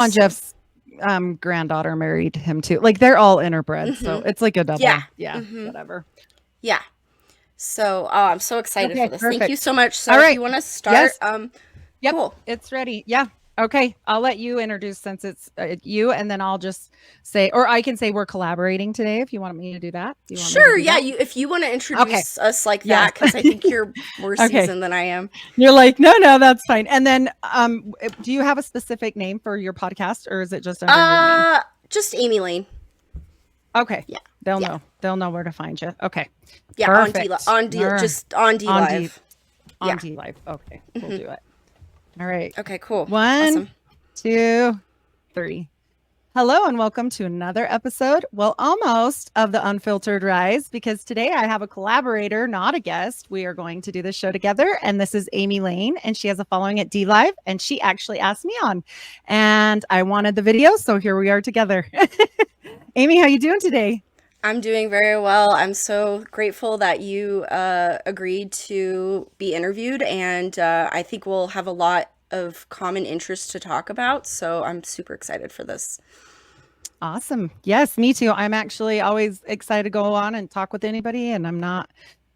on Jeff's granddaughter married him too. Like they're all interbred, so it's like a double. Yeah. Whatever. Yeah. So I'm so excited for this. Perfect. Thank you so much. So all right. if you want to start, Yep, cool. it's ready. Yeah. Okay, I'll let you introduce since it's you, and then I'll just say, or I can say we're collaborating today if you want me to do that. Do you want Sure. me to do that? If you want to introduce us like that, because I think you're more Okay. seasoned than I am. You're like, no, that's fine. And then, do you have a specific name for your podcast, or is it just under your name? Just Amy Lane. Okay. Yeah. They'll know. They'll know where to find you. Okay. Yeah. Perfect. Just on D Live. On D Live. Okay. We'll do it. All right. Okay, cool. 1, awesome. 2, 3. Hello and welcome to another episode, well, almost of the Unfiltered Rise, because today I have a collaborator, not a guest. We are going to do this show together, and this is Amy Lane, and she has a following at D Live, and she actually asked me on, and I wanted the video, so here we are together. Amy, how you doing today? I'm doing very well. I'm so grateful that you agreed to be interviewed, and I think we'll have a lot of common interests to talk about, so I'm super excited for this. Awesome. Yes, me too. I'm actually always excited to go on and talk with anybody, and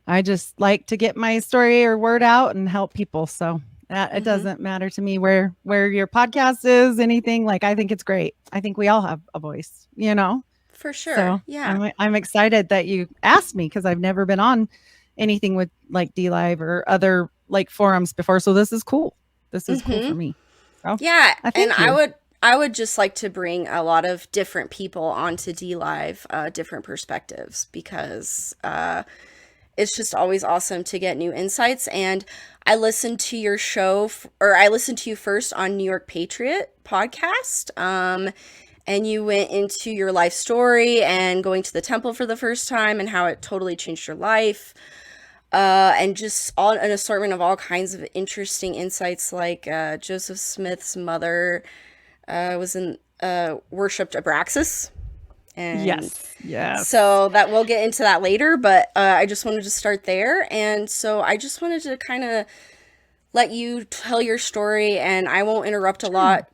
I just like to get my story or word out and help people. So it doesn't matter to me where your podcast is, anything. Like, I think it's great. I think we all have a voice, For sure. So yeah. I'm excited that you asked me, because I've never been on anything with like D Live or other like forums before. So this is cool. This is cool for me. So, yeah. And I would just like to bring a lot of different people onto D Live, different perspectives, because it's just always awesome to get new insights. And I listened to your show, I listened to you first on New York Patriot podcast. And you went into your life story and going to the temple for the first time and how it totally changed your life. And just an assortment of all kinds of interesting insights, like Joseph Smith's mother worshipped Abraxas. And yes. So that we'll get into that later, but I just wanted to start there. And so I just wanted to kind of let you tell your story, and I won't interrupt a lot.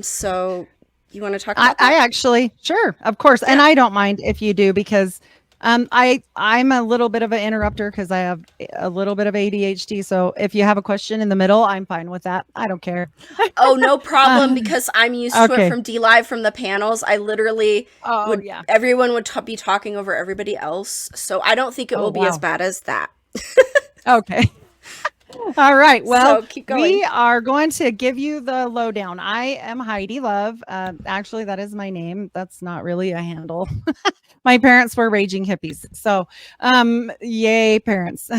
So you want to talk about that? I actually, sure, of course. Yeah. And I don't mind if you do, because I'm a little bit of an interrupter because I have a little bit of ADHD. So if you have a question in the middle, I'm fine with that. I don't care. Oh, no problem, because I'm used to it from D Live, from the panels. I literally everyone would be talking over everybody else. So I don't think it will be as bad as that. Okay. All right. Well, so keep going. We are going to give you the lowdown. I am Heidi Love. Actually, that is my name. That's not really a handle. My parents were raging hippies. So, yay, parents.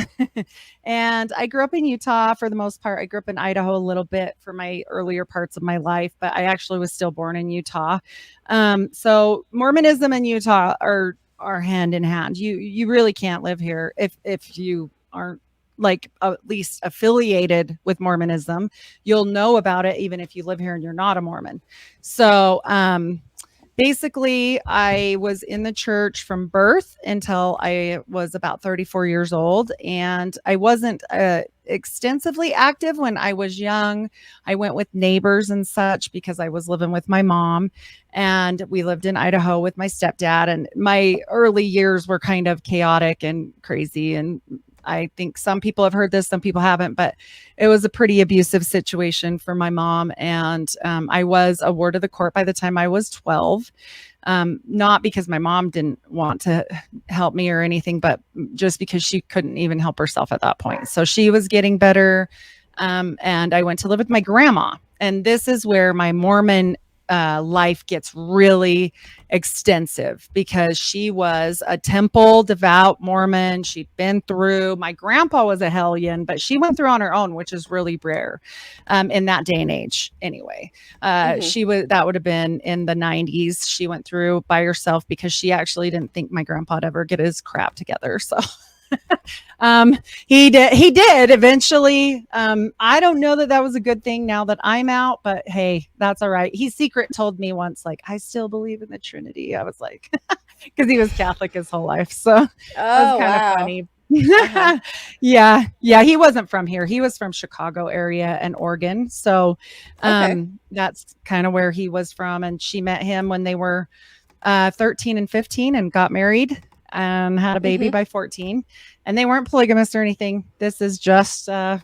And I grew up in Utah for the most part. I grew up in Idaho a little bit for my earlier parts of my life, but I actually was still born in Utah. So Mormonism and Utah are hand in hand. You really can't live here if you aren't like at least affiliated with Mormonism. You'll know about it even if you live here and you're not a Mormon. So basically, I was in the church from birth until I was about 34 years old, and I wasn't extensively active when I was young. I went with neighbors and such because I was living with my mom, and we lived in Idaho with my stepdad, and my early years were kind of chaotic and crazy, and I think some people have heard this, some people haven't, but it was a pretty abusive situation for my mom. And I was a ward of the court by the time I was 12. Not because my mom didn't want to help me or anything, but just because she couldn't even help herself at that point. So she was getting better. And I went to live with my grandma. And this is where my Mormon life gets really extensive, because she was a temple devout Mormon. She'd been through, my grandpa was a hellion, but she went through on her own, which is really rare in that day and age. Anyway, that would have been in the 90s. She went through by herself because she actually didn't think my grandpa'd ever get his crap together. So he did eventually. I don't know that was a good thing now that I'm out, but hey, that's all right. He secret told me once, like, I still believe in the Trinity. I was like, because he was Catholic his whole life. So that was kind of funny. Uh-huh. Yeah. Yeah. He wasn't from here. He was from Chicago area and Oregon. So Okay. that's kind of where he was from. And she met him when they were 13 and 15 and got married and had a baby Mm-hmm. by 14. And they weren't polygamous or anything. This is just a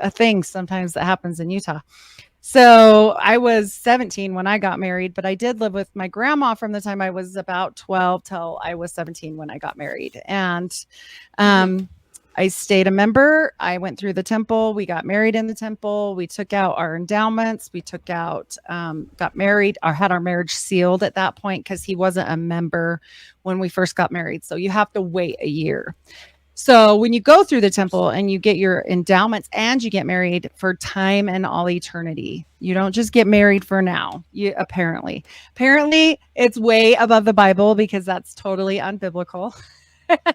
thing sometimes that happens in Utah. So I was 17 when I got married, but I did live with my grandma from the time I was about 12 till I was 17 when I got married. And Mm-hmm. um, I stayed a member. I went through the temple. We got married in the temple. We took out our endowments. We took out, got married, or had our marriage sealed at that point because he wasn't a member when we first got married. So you have to wait a year. So when you go through the temple and you get your endowments and you get married for time and all eternity, you don't just get married for now. You apparently it's way above the Bible because that's totally unbiblical.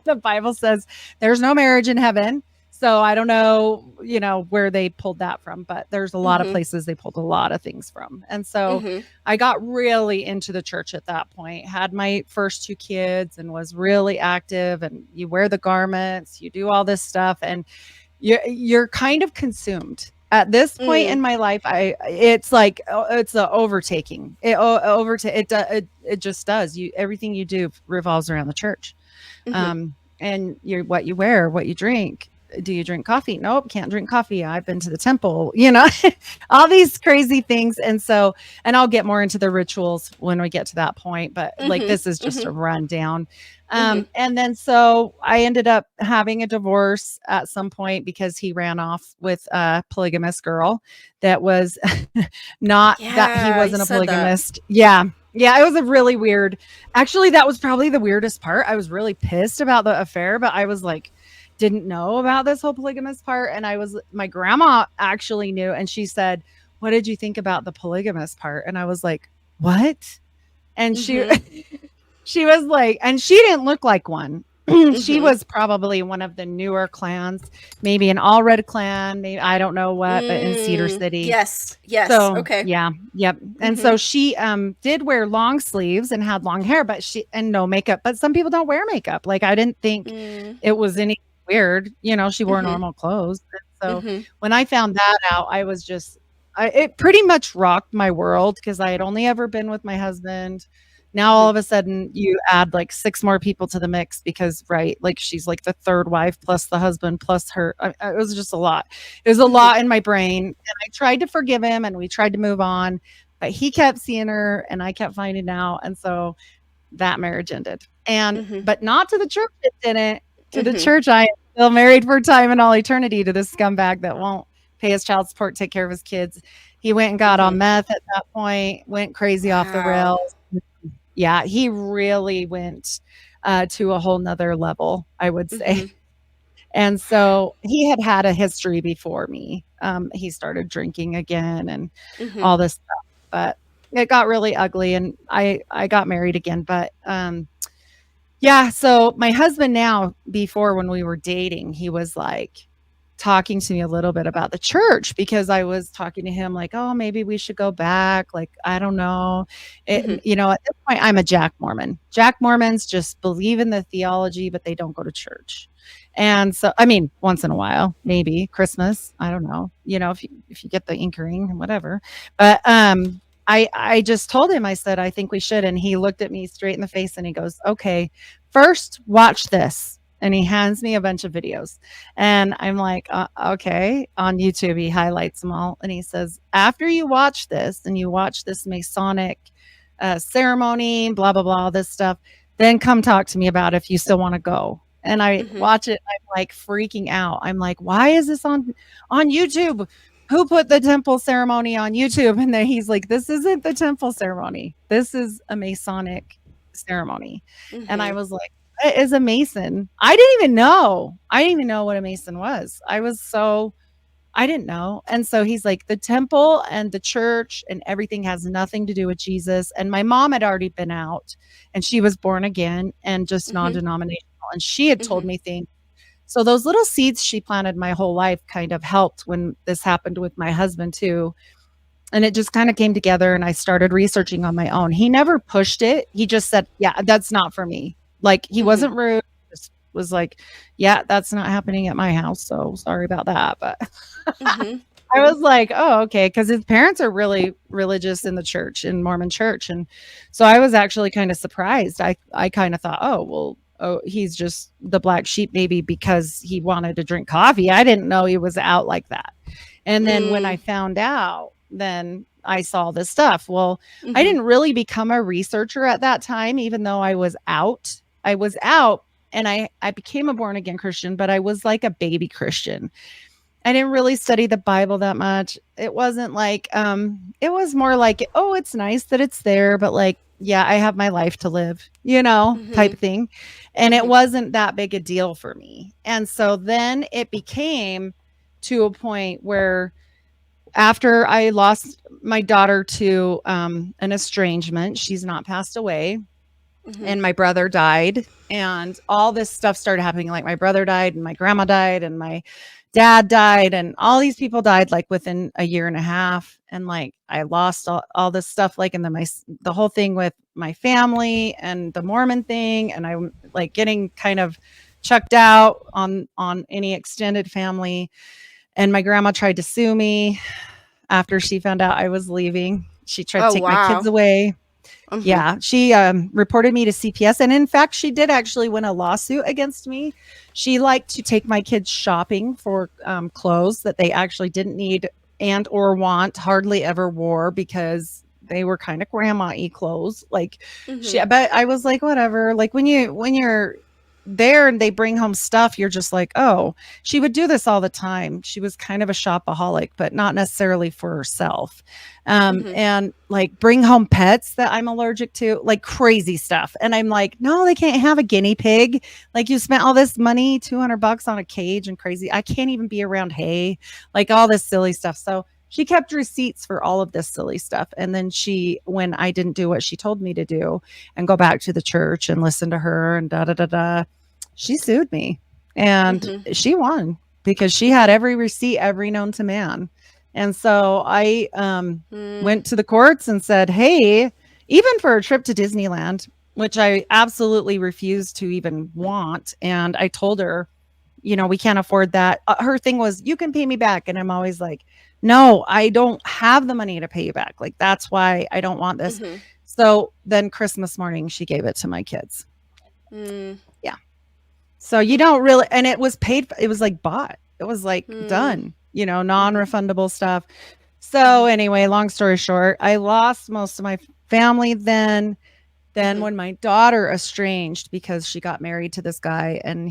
The Bible says there's no marriage in heaven. So I don't know, where they pulled that from, but there's a lot of Mm-hmm. places they pulled a lot of things from. And so Mm-hmm. I got really into the church at that point, had my first two kids and was really active, and you wear the garments, you do all this stuff, and you're kind of consumed. At this point Mm. in my life, it's like it's a overtaking. It just does. Everything you do revolves around the church. Mm-hmm. And what you wear, what you drink. Do you drink coffee? Nope, can't drink coffee. I've been to the temple, all these crazy things. And I'll get more into the rituals when we get to that point, but like Mm-hmm. this is just Mm-hmm. a rundown. Mm-hmm. And then so I ended up having a divorce at some point because he ran off with a polygamous girl that was not that he Yeah, you wasn't a said that. polygamist. Yeah. Yeah, it was a really weird. Actually, that was probably the weirdest part. I was really pissed about the affair, but I was like, didn't know about this whole polygamous part. And my grandma actually knew. And she said, "What did you think about the polygamous part?" And I was like, "What?" And Mm-hmm. she was like, and she didn't look like one. She Mm-hmm. was probably one of the newer clans, maybe an all red clan, maybe I don't know what, but in Cedar Mm. City. Yes. Yes. So, Okay. yeah, yep. And Mm-hmm. so she did wear long sleeves and had long hair, but and no makeup. But some people don't wear makeup. Like I didn't think Mm. it was any weird. She wore Mm-hmm. normal clothes. And so Mm-hmm. when I found that out, I was just it pretty much rocked my world because I had only ever been with my husband. Now Mm-hmm. all of a sudden you add like six more people to the mix because right, like she's like the third wife plus the husband plus her. It was just a lot. It was a Mm-hmm. lot in my brain, and I tried to forgive him and we tried to move on, but he kept seeing her and I kept finding out, and so that marriage ended. And Mm-hmm. but not to the church, it didn't. To the Mm-hmm. church, I am still married for time and all eternity to this scumbag that won't pay his child support, take care of his kids. He went and got Mm-hmm. on meth at that point, went crazy off the Wow. rails. Yeah, he really went to a whole nother level, I would say. Mm-hmm. And so he had a history before me. He started drinking again and Mm-hmm. all this stuff, but it got really ugly, and I got married again. But yeah, so my husband now, before when we were dating, he was like talking to me a little bit about the church because I was talking to him like, "Oh, maybe we should go back." Like, I don't know. Mm-hmm. At this point I'm a Jack Mormon. Jack Mormons just believe in the theology, but they don't go to church. And so, I mean, once in a while, maybe Christmas, I don't know. If you get the inkering, whatever. But I just told him, I said, I think we should. And he looked at me straight in the face and he goes, "Okay, first watch this." And he hands me a bunch of videos. And I'm like, okay. On YouTube, he highlights them all. And he says, "After you watch this and you watch this Masonic ceremony, blah, blah, blah, all this stuff, then come talk to me about if you still want to go." And I Mm-hmm. watch it. I'm like freaking out. I'm like, why is this on YouTube? Who put the temple ceremony on YouTube? And then he's like, "This isn't the temple ceremony. This is a Masonic ceremony." And I Mm-hmm. was like, "What is a Mason?" I didn't even know. I didn't even know what a Mason was. I didn't know. And so he's like, "The temple and the church and everything has nothing to do with Jesus." And my mom had already been out and she was born again and just non Mm-hmm. denominational. And she had told Mm-hmm. me things. So those little seeds she planted my whole life kind of helped when this happened with my husband too. And it just kind of came together and I started researching on my own. He never pushed it. He just said, "Yeah, that's not for me." Like he Mm-hmm. wasn't rude, just was like, yeah, that's not happening at my house. So sorry about that. But Mhm. I was like, oh, okay. Cause his parents are really religious in the church, in Mormon church. And so I was actually kind of surprised. I kind of thought, oh, well, oh, he's just the black sheep maybe because he wanted to drink coffee. I didn't know he was out like that. And then when I Mm. found out, then I saw this stuff. Well, I Mhm. didn't really become a researcher at that time, even though I was out. I was out and I became a born again Christian, but I was like a baby Christian. I didn't really study the Bible that much. It wasn't like it was more like, oh, it's nice that it's there, but like, yeah, I have my life to live, type Mhm. of thing. And it Mhm. wasn't that big a deal for me. And so then it became to a point where after I lost my daughter to an estrangement, she's not passed away, Mhm. and my brother died, and all this stuff started happening. Like my brother died, and my grandma died, and my dad died, and all these people died like within a year and a half. And like I lost all this stuff, like, and then the whole thing with my family and the Mormon thing, and I'm like getting kind of chucked out on any extended family. And my grandma tried to sue me after she found out I was leaving. She tried to Oh, take my kids wow. away. Mhm. Yeah, she reported me to CPS, and in fact, she did actually win a lawsuit against me. She liked to take my kids shopping for clothes that they actually didn't need and or want, hardly ever wore because they were kind of grandma-y clothes. Like she, Mhm. but I was like, whatever. Like when you're there and they bring home stuff, you're just like, oh. She would do this all the time. She was kind of a shopaholic, but not necessarily for herself. Mhm. And like bring home pets that I'm allergic to, like crazy stuff. And I'm like, no, they can't have a guinea pig. Like you spent all this money, $200 on a cage and crazy. I can't even be around hay, like all this silly stuff. So she kept receipts for all of this silly stuff. And then when I didn't do what she told me to do and go back to the church and listen to her and da da da da, she sued me and Mhm. she won because she had Mhm. every receipt, every known to man. And so I Mm. went to the courts and said, hey, even for a trip to Disneyland, which I absolutely refused to even want. And I told her, we can't afford that. Her thing was, you can pay me back. And I'm always like, no, I don't have the money to pay you back. Like, that's why I don't want this. Mhm. So then Christmas morning, she gave it to my kids. Mm. Yeah. So you don't really, and it was paid, it was like bought, it was like Mm. done, non Mhm. refundable stuff. So Mhm. anyway, long story short, I lost most of my family then. Then Mhm. when my daughter estranged because she got married to this guy, and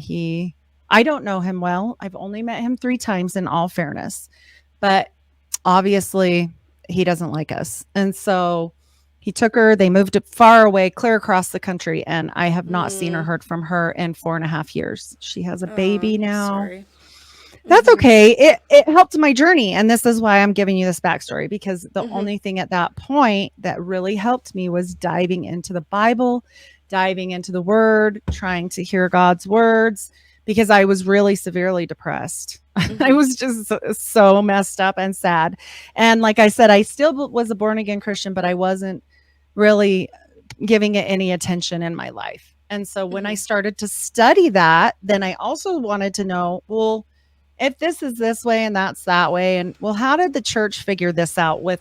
I don't know him well. I've only met him 3 times in all fairness, but obviously he doesn't like us. And so he took her, they moved far away, clear across the country. And I have not seen or Mm. heard from her in 4.5 years. She has a Oh, baby now. sorry. That's Mhm. okay. It helped my journey. And this is why I'm giving you this backstory, because the Mhm. only thing at that point that really helped me was diving into the Bible, diving into the word, trying to hear God's words, because I was really severely depressed. I Mhm. was just so messed up and sad. And like I said, I still was a born again Christian, but I wasn't really giving it any attention in my life. And so when I Mhm. started to study that, then I also wanted to know, well, if this is this way and that's that way, and well, how did the church figure this out with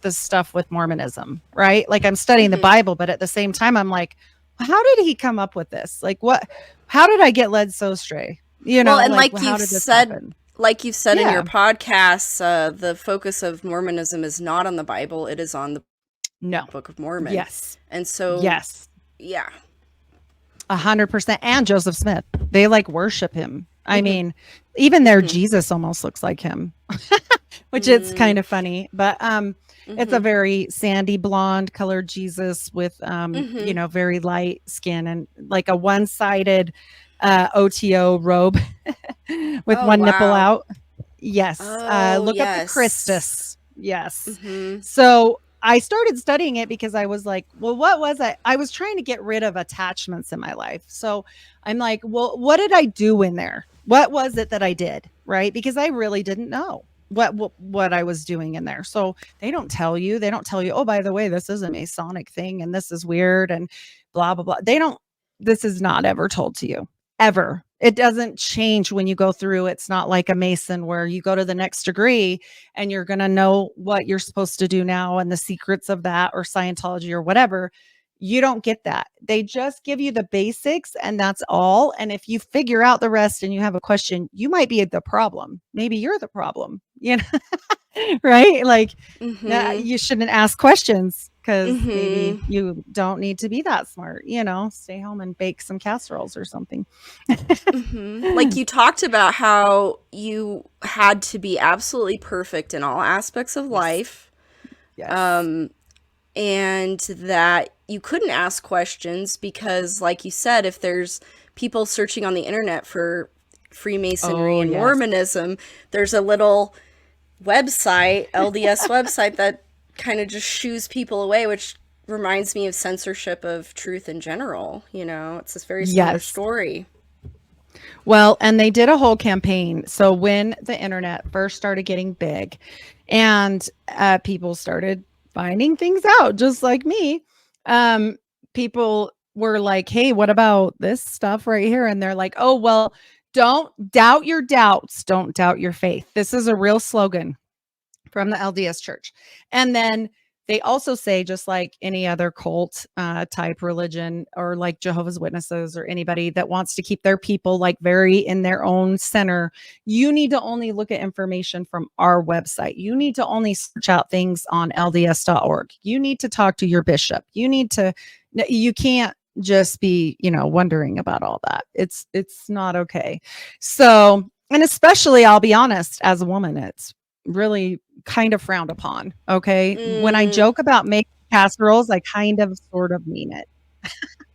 the stuff with Mormonism, right? Like I'm studying the Mhm. Bible, but at the same time I'm like, how did he come up with this? Like what, how did I get led so astray? Well, and Like how did this happen? like you've said in your Yeah. podcasts, the focus of Mormonism is not on the Bible; it is on the No. Book of Mormon. Yes. And so, Yes. yeah. 100%. And Joseph Smith, they like worship him. I Mhm. mean, even their Mhm. Jesus almost looks like him, which it's Mm. kind of funny. But it's a Mhm. very sandy blonde colored Jesus with Mhm. very light skin and like a one-sided OTO robe with Oh, one nipple wow. out. Yes. Oh, Look up the yes. Christus. Yes. Mhm. So I started studying it because I was like, well, what was I? I was trying to get rid of attachments in my life. So I'm like, well, what did I do in there? What was it that I did? Right. Because I really didn't know what I was doing in there. So they don't tell you. They don't tell you, oh, by the way, this is a Masonic thing and this is weird and blah, blah, blah. They don't, this is not ever told to you. ever. It doesn't change when you go through. It's not like a Mason where you go to the next degree and you're going to know what you're supposed to do now and the secrets of that, or Scientology or whatever. You don't get that. They just give you the basics and that's all. And if you figure out the rest and you have a question, you might be the problem. Maybe you're the problem, right? Like, Mhm. you shouldn't ask questions because maybe Mhm. you don't need to be that smart, stay home and bake some casseroles or something. Mhm. Like you talked about how you had to be absolutely perfect in all aspects of Yes. life, Yes. um, and that you couldn't ask questions because, like you said, if there's people searching on the internet for Freemasonry Oh, and yes. Mormonism, there's a little website, LDS website, that kind of just shoos people away, which reminds me of censorship of truth in general. It's this very similar Yes. story. Well, and they did a whole campaign. So when the internet first started getting big and people started finding things out, just like me, um, people were like, hey, what about this stuff right here? And they're like, oh, well, don't doubt your doubts. Don't doubt your faith. This is a real slogan from the LDS church. And then they also say, just like any other cult type religion, or like Jehovah's Witnesses or anybody that wants to keep their people like very in their own center, you need to only look at information from our website. You need to only search out things on LDS.org. You need to talk to your bishop. You can't just be, wondering about all that. It's not okay. So, and especially, I'll be honest, as a woman, it's really kind of frowned upon. Okay. When I Mm, joke about making casseroles, I kind of sort of mean it.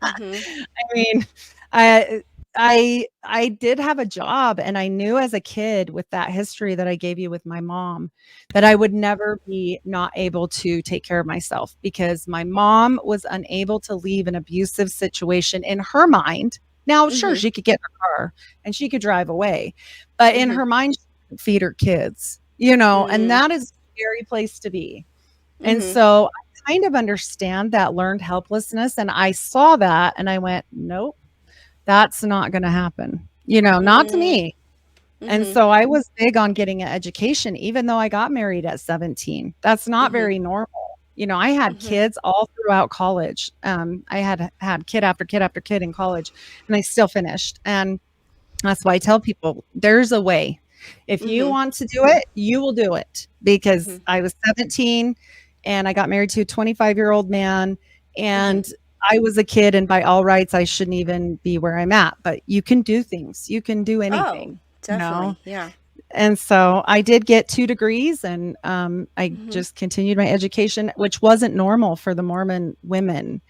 mhm, I mean, I did have a job, and I knew as a kid, with that history that I gave you with my mom, that I would never be not able to take care of myself, because my mom was unable to leave an abusive situation in her mind. Now, sure, mhm, she could get in her car and she could drive away, but in mhm, her mind, she couldn't feed her kids, and mm, that is a scary place to be. And mhm, so I kind of understand that learned helplessness. And I saw that and I went, nope, that's not going to happen, not to mm, me. And mhm, so I was big on getting an education, even though I got married at 17. That's not mhm, very normal. I had mhm, kids all throughout college. I had kid after kid after kid in college, and I still finished. And that's why I tell people there's a way. If you mhm, want to do it, you will do it, because mhm, I was 17 and I got married to a 25-year-old man, mhm. and I was a kid, and by all rights I shouldn't even be where I'm at, but you can do things. You can do Oh, anything, you know. definitely. Yeah. And so I did get 2 degrees, and I Mhm. just continued my education, which wasn't normal for the Mormon women.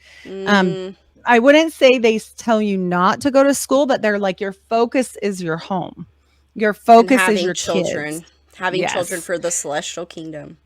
Um, Mm, I wouldn't say they tell you not to go to school, but they're like, your focus is your home. Your and focus is your kids. having children Yes. for the celestial kingdom.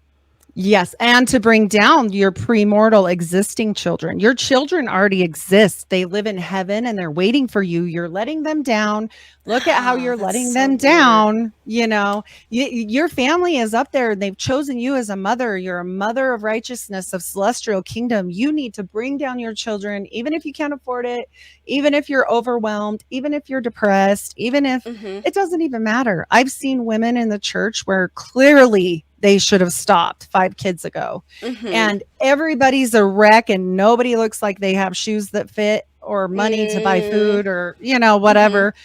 Yes, and to bring down your premortal existing children. Your children already exist. They live in heaven and they're waiting for you. You're letting them down. Look at how Ah, you're that's letting so them weird. down. Your family is up there and they've chosen you as a mother. You're a mother of righteousness, of celestial kingdom. You need to bring down your children, even if you can't afford it, even if you're overwhelmed, even if you're depressed, even if Mhm, it doesn't even matter. I've seen women in the church where clearly they should have stopped 5 kids ago. mhm, And everybody's a wreck and nobody looks like they have shoes that fit or money to buy mm, food or, mhm, whatever.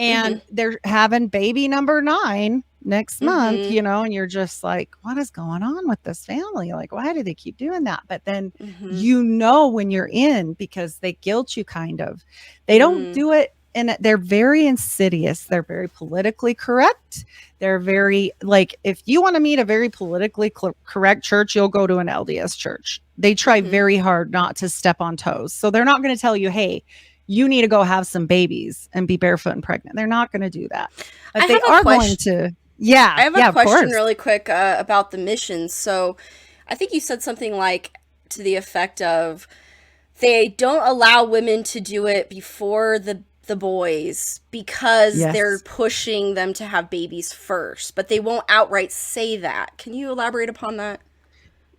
mhm, And they're having baby number 9 next month, mhm, and you're just like, what is going on with this family? Like, why do they keep doing that? But then, mhm, when you're in, because they guilt you kind of. They don't mm, do it. And they're very insidious. They're very politically correct. They're very, like, if you want to meet a very politically correct church, you'll go to an LDS church. They try mhm. very hard not to step on toes. So they're not going to tell you, hey, you need to go have some babies and be barefoot and pregnant. They're not going to do that. I But they have a are going question. to, yeah, I have a yeah, of question course. really quick about the missions. So, I think you said something like to the effect of they don't allow women to do it before the boys because they're Yes. pushing them to have babies first, but they won't outright say that. Can you elaborate upon that?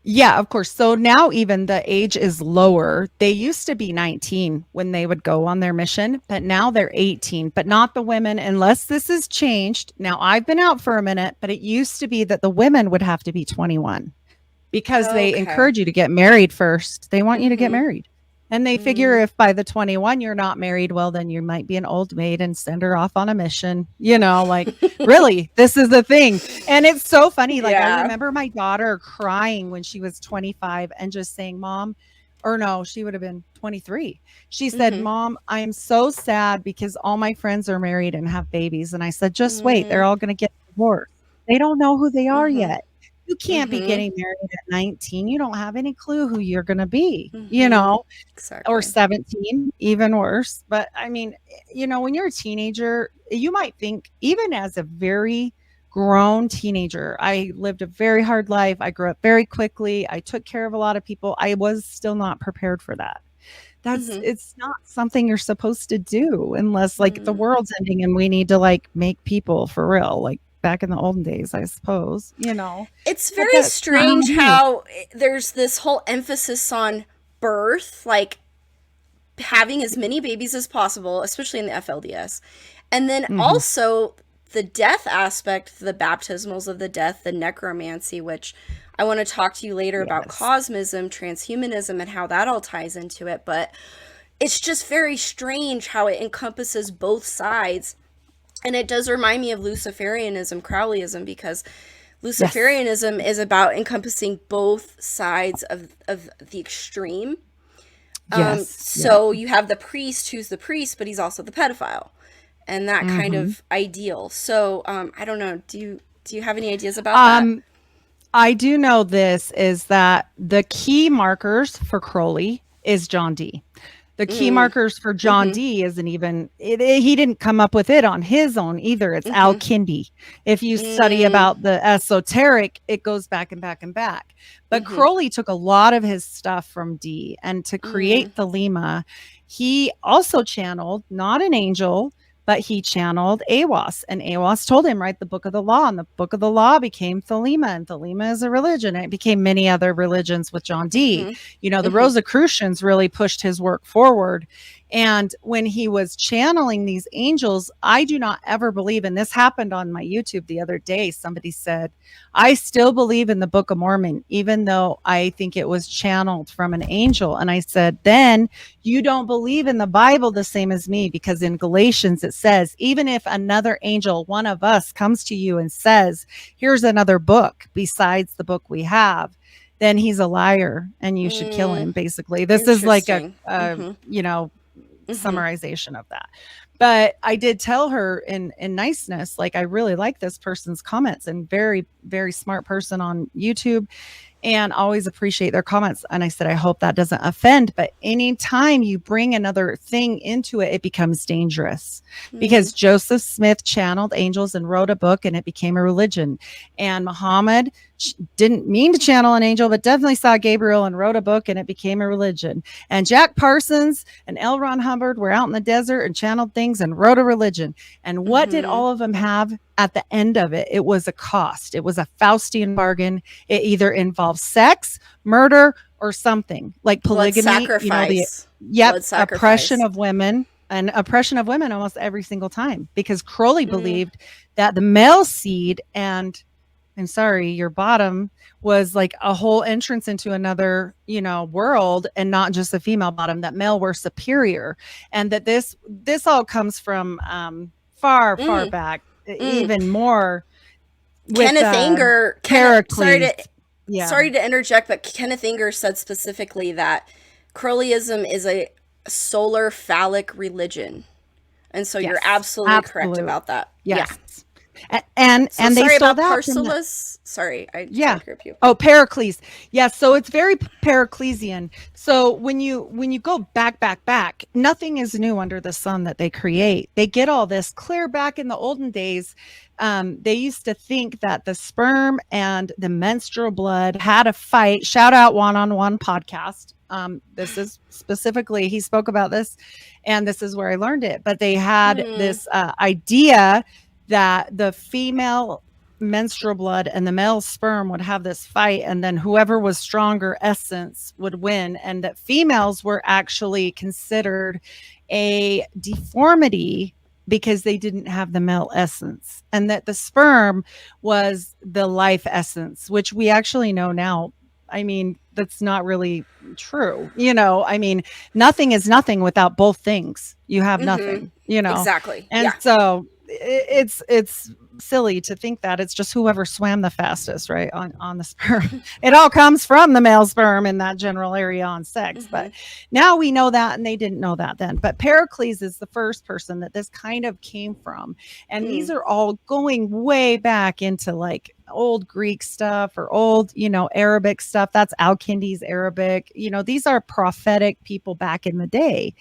Yeah, of course. So now even the age is lower. They used to be 19 when they would go on their mission, but now they're 18, but not the women unless this has changed. Now I've been out for a minute, but it used to be that the women would have to be 21 because they Okay. encourage you to get married first. They want you to get Mm-hmm. married. And they figure Mm. if by the 21 you're not married, well, then you might be an old maid and send her off on a mission. You know, like, really, this is the thing. And it's so funny. Like, I Yeah. remember my daughter crying when she was 25 and just saying, Mom, or no, she would have been 23. She said, Mm-hmm. Mom, I am so sad because all my friends are married and have babies. And I said, just wait, they're Mm. all going to get divorced. They don't know who they are Mm-hmm. yet. You can't be Mm-hmm. getting married at 19. You don't have any clue who you're going to be, you Mm-hmm. know, or Exactly. 17, even worse. But I mean, when you're a teenager, you might think, even as a very grown teenager, I lived a very hard life. I grew up very quickly. I took care of a lot of people. I was still not prepared for that. Mm-hmm. It's not something you're supposed to do unless like the Mm. world's ending and we need to like make people for real, like back in the olden days, I suppose. It's But very that's not how strange it is. how there's this whole emphasis on birth, like having as many babies as possible, especially in the FLDS. And then Mhm. also the death aspect, the baptismals of the death, the necromancy, which I want to talk to you later about Yes. cosmism, transhumanism, and how that all ties into it. But it's just very strange how it encompasses both sides. And it does remind me of Luciferianism, Crowleyism, because Yes. Luciferianism is about encompassing both sides of the extreme. Yes. Yeah. So you have the priest who's the priest, but he's also the pedophile, and that kind Mhm. of ideal. So I don't know. Do you have any ideas about that? Um, I do know this is that the key markers for Crowley is John Dee. The key Mm. markers for John Mm-hmm. Dee isn't even he didn't come up with it on his own either. It's Al Mm-hmm. Kindi. If you study Mm. about the esoteric, it goes back and back and back. But Mm-hmm. Crowley took a lot of his stuff from Dee, and to Mm. create Thelema, he also channeled not an angel, but he channeled Awas, and Awas told him, write the book of the law, and the book of the law became Thelema, and Thelema is a religion. And it became many other religions with John Dee. Mm-hmm. The Mm-hmm. Rosicrucians really pushed his work forward. And when he was channeling these angels, I do not ever believe, and this happened on my YouTube the other day. Somebody said, I still believe in the Book of Mormon, even though I think it was channeled from an angel. And I said, then you don't believe in the Bible the same as me, because in Galatians it says, even if another angel, one of us, comes to you and says, here's another book besides the book we have, then he's a liar and you should kill Mm. him. Basically, this is like Interesting. a Mm-hmm. Mm-hmm. summarization of that. But I did tell her in niceness, like, I really like this person's comments, and very, very smart person on YouTube, and always appreciate their comments. And I said, I hope that doesn't offend. But anytime you bring another thing into it, it becomes dangerous, Mm. because Joseph Smith channeled angels and wrote a book and it became a religion. And Muhammad didn't mean to channel an angel, but definitely saw Gabriel and wrote a book and it became a religion. And Jack Parsons and L. Ron Hubbard were out in the desert and channeled things and wrote a religion. And what did Mm-hmm. all of them have at the end of it? It was a cost. It was a Faustian bargain. It either involves sex, murder, or something like Blood polygamy, the sacrifice. yep, Blood oppression sacrifice. of women, and oppression of women almost every single time, because Crowley Mm. believed that the male seed, and I'm sorry, your bottom was like a whole entrance into another, world, and not just the female bottom, that male were superior. And that this all comes from far, far Mm. back, Mm. even more with Kenneth Anger. Pericles. Yeah. Sorry to interject, but Kenneth Anger said specifically that Crowleyism is a solar phallic religion. And so you're Yes. absolutely correct Absolute. about that. Yeah. Yes. And So and they sorry stole about that from the Paracelsus. Sorry, I yeah. interrupt you. Oh, Pericles. Yeah, so it's very Periclesian. So when you go back, nothing is new under the sun that they create. They get all this clear back in the olden days. They used to think that the sperm and the menstrual blood had a fight. Shout out One on One podcast. This is specifically, he spoke about this, and this is where I learned it. But they had Hmm. this idea that the female menstrual blood and the male sperm would have this fight, and then whoever was stronger essence would win, and that females were actually considered a deformity because they didn't have the male essence, and that the sperm was the life essence, which we actually know now. I mean, that's not really true. I mean, nothing is nothing without both things. You have Mm-hmm. nothing. Exactly. And Yeah. so it's silly to think that it's just whoever swam the fastest, right, on the sperm. It all comes from the male sperm in that general area on sex. Mm-hmm. But now we know that, and they didn't know that then. But Pericles is the first person that this kind of came from, and these are all going way back into like old Greek stuff or old, Arabic stuff. That's Al-Kindi's Arabic. These are prophetic people back in the day.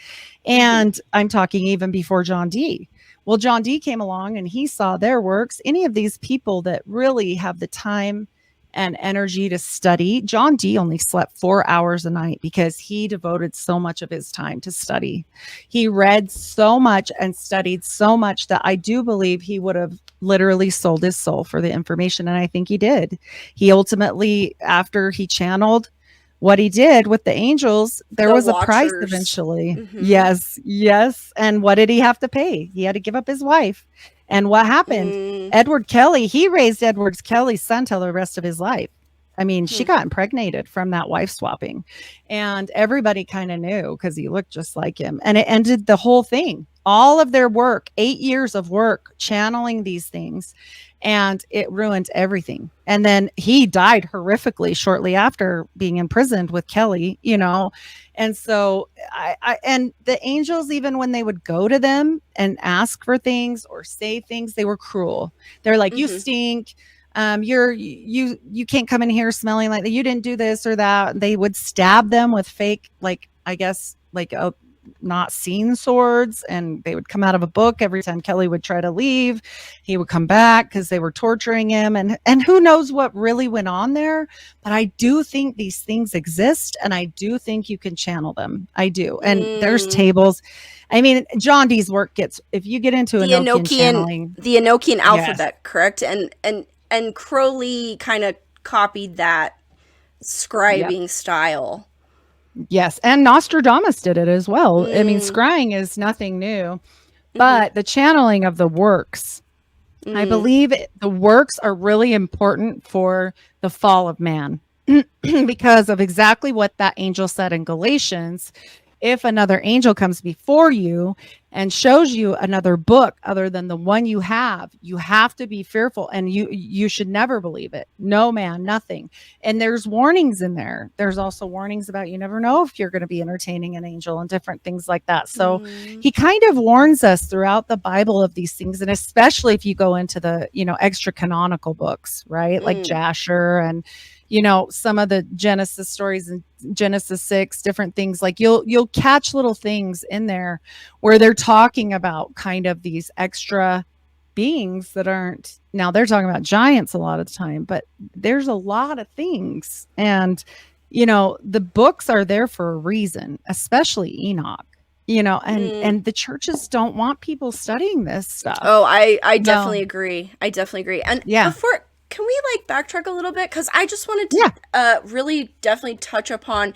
Mm-hmm. And I'm talking even before John Dee. Well, John Dee came along and he saw their works. Any of these people that really have the time and energy to study. John Dee only slept 4 hours a night because he devoted so much of his time to study. He read so much and studied so much that I do believe he would have literally sold his soul for the information. And I think he did. He ultimately, after he channeled what he did with the angels, there The was a price Watchers. eventually. Mm-hmm. Yes. And what did he have to pay? He had to give up his wife. And what happened? Mm-hmm. Edward Kelly, he raised Edward Kelly's son till the rest of his life. I mean, she got impregnated from that wife swapping. And everybody kind of knew because he looked just like him. And it ended the whole thing. All of their work, 8 years of work, channeling these things, and it ruined everything. And then he died horrifically shortly after being imprisoned with Kelly. And so and the angels, even when they would go to them and ask for things or say things, they were cruel. They're like, you Mm-hmm. stink. You can't come in here smelling like that. You didn't do this or that. They would stab them with fake, like, I guess, like a not seen swords, and they would come out of a book every time Kelly would try to leave. He would come back because they were torturing him, and who knows what really went on there. But I do think these things exist, and I do think you can channel them. I do. And there's Mm. tables. I mean, John Dee's work gets, if you get into Enochian channeling. The Enochian Yes. alphabet, correct? And Crowley kind of copied that Yep. scribing style. Yes, and Nostradamus did it as well. I mean, Mm. scrying is nothing new, Mm-hmm. but the channeling of the works, I Mm. believe the works are really important for the fall of man because of exactly what that angel said in Galatians. If another angel comes before you and shows you another book other than the one you have to be fearful, and you should never believe it. No, man, nothing. And there's warnings in there. There's also warnings about you never know if you're going to be entertaining an angel and different things like that. So Mm. he kind of warns us throughout the Bible of these things, and especially if you go into the extra canonical books, right, like Mm. Jasher and some of the Genesis stories and Genesis 6, different things, like you'll catch little things in there where they're talking about kind of these extra beings that aren't, now they're talking about giants a lot of the time, but there's a lot of things. And the books are there for a reason, especially Enoch. And Mm. and the churches don't want people studying this stuff. Oh, I No. definitely agree. I definitely agree. And Yeah. before, can we like backtrack a little bit? Because I just wanted Yeah. to really definitely touch upon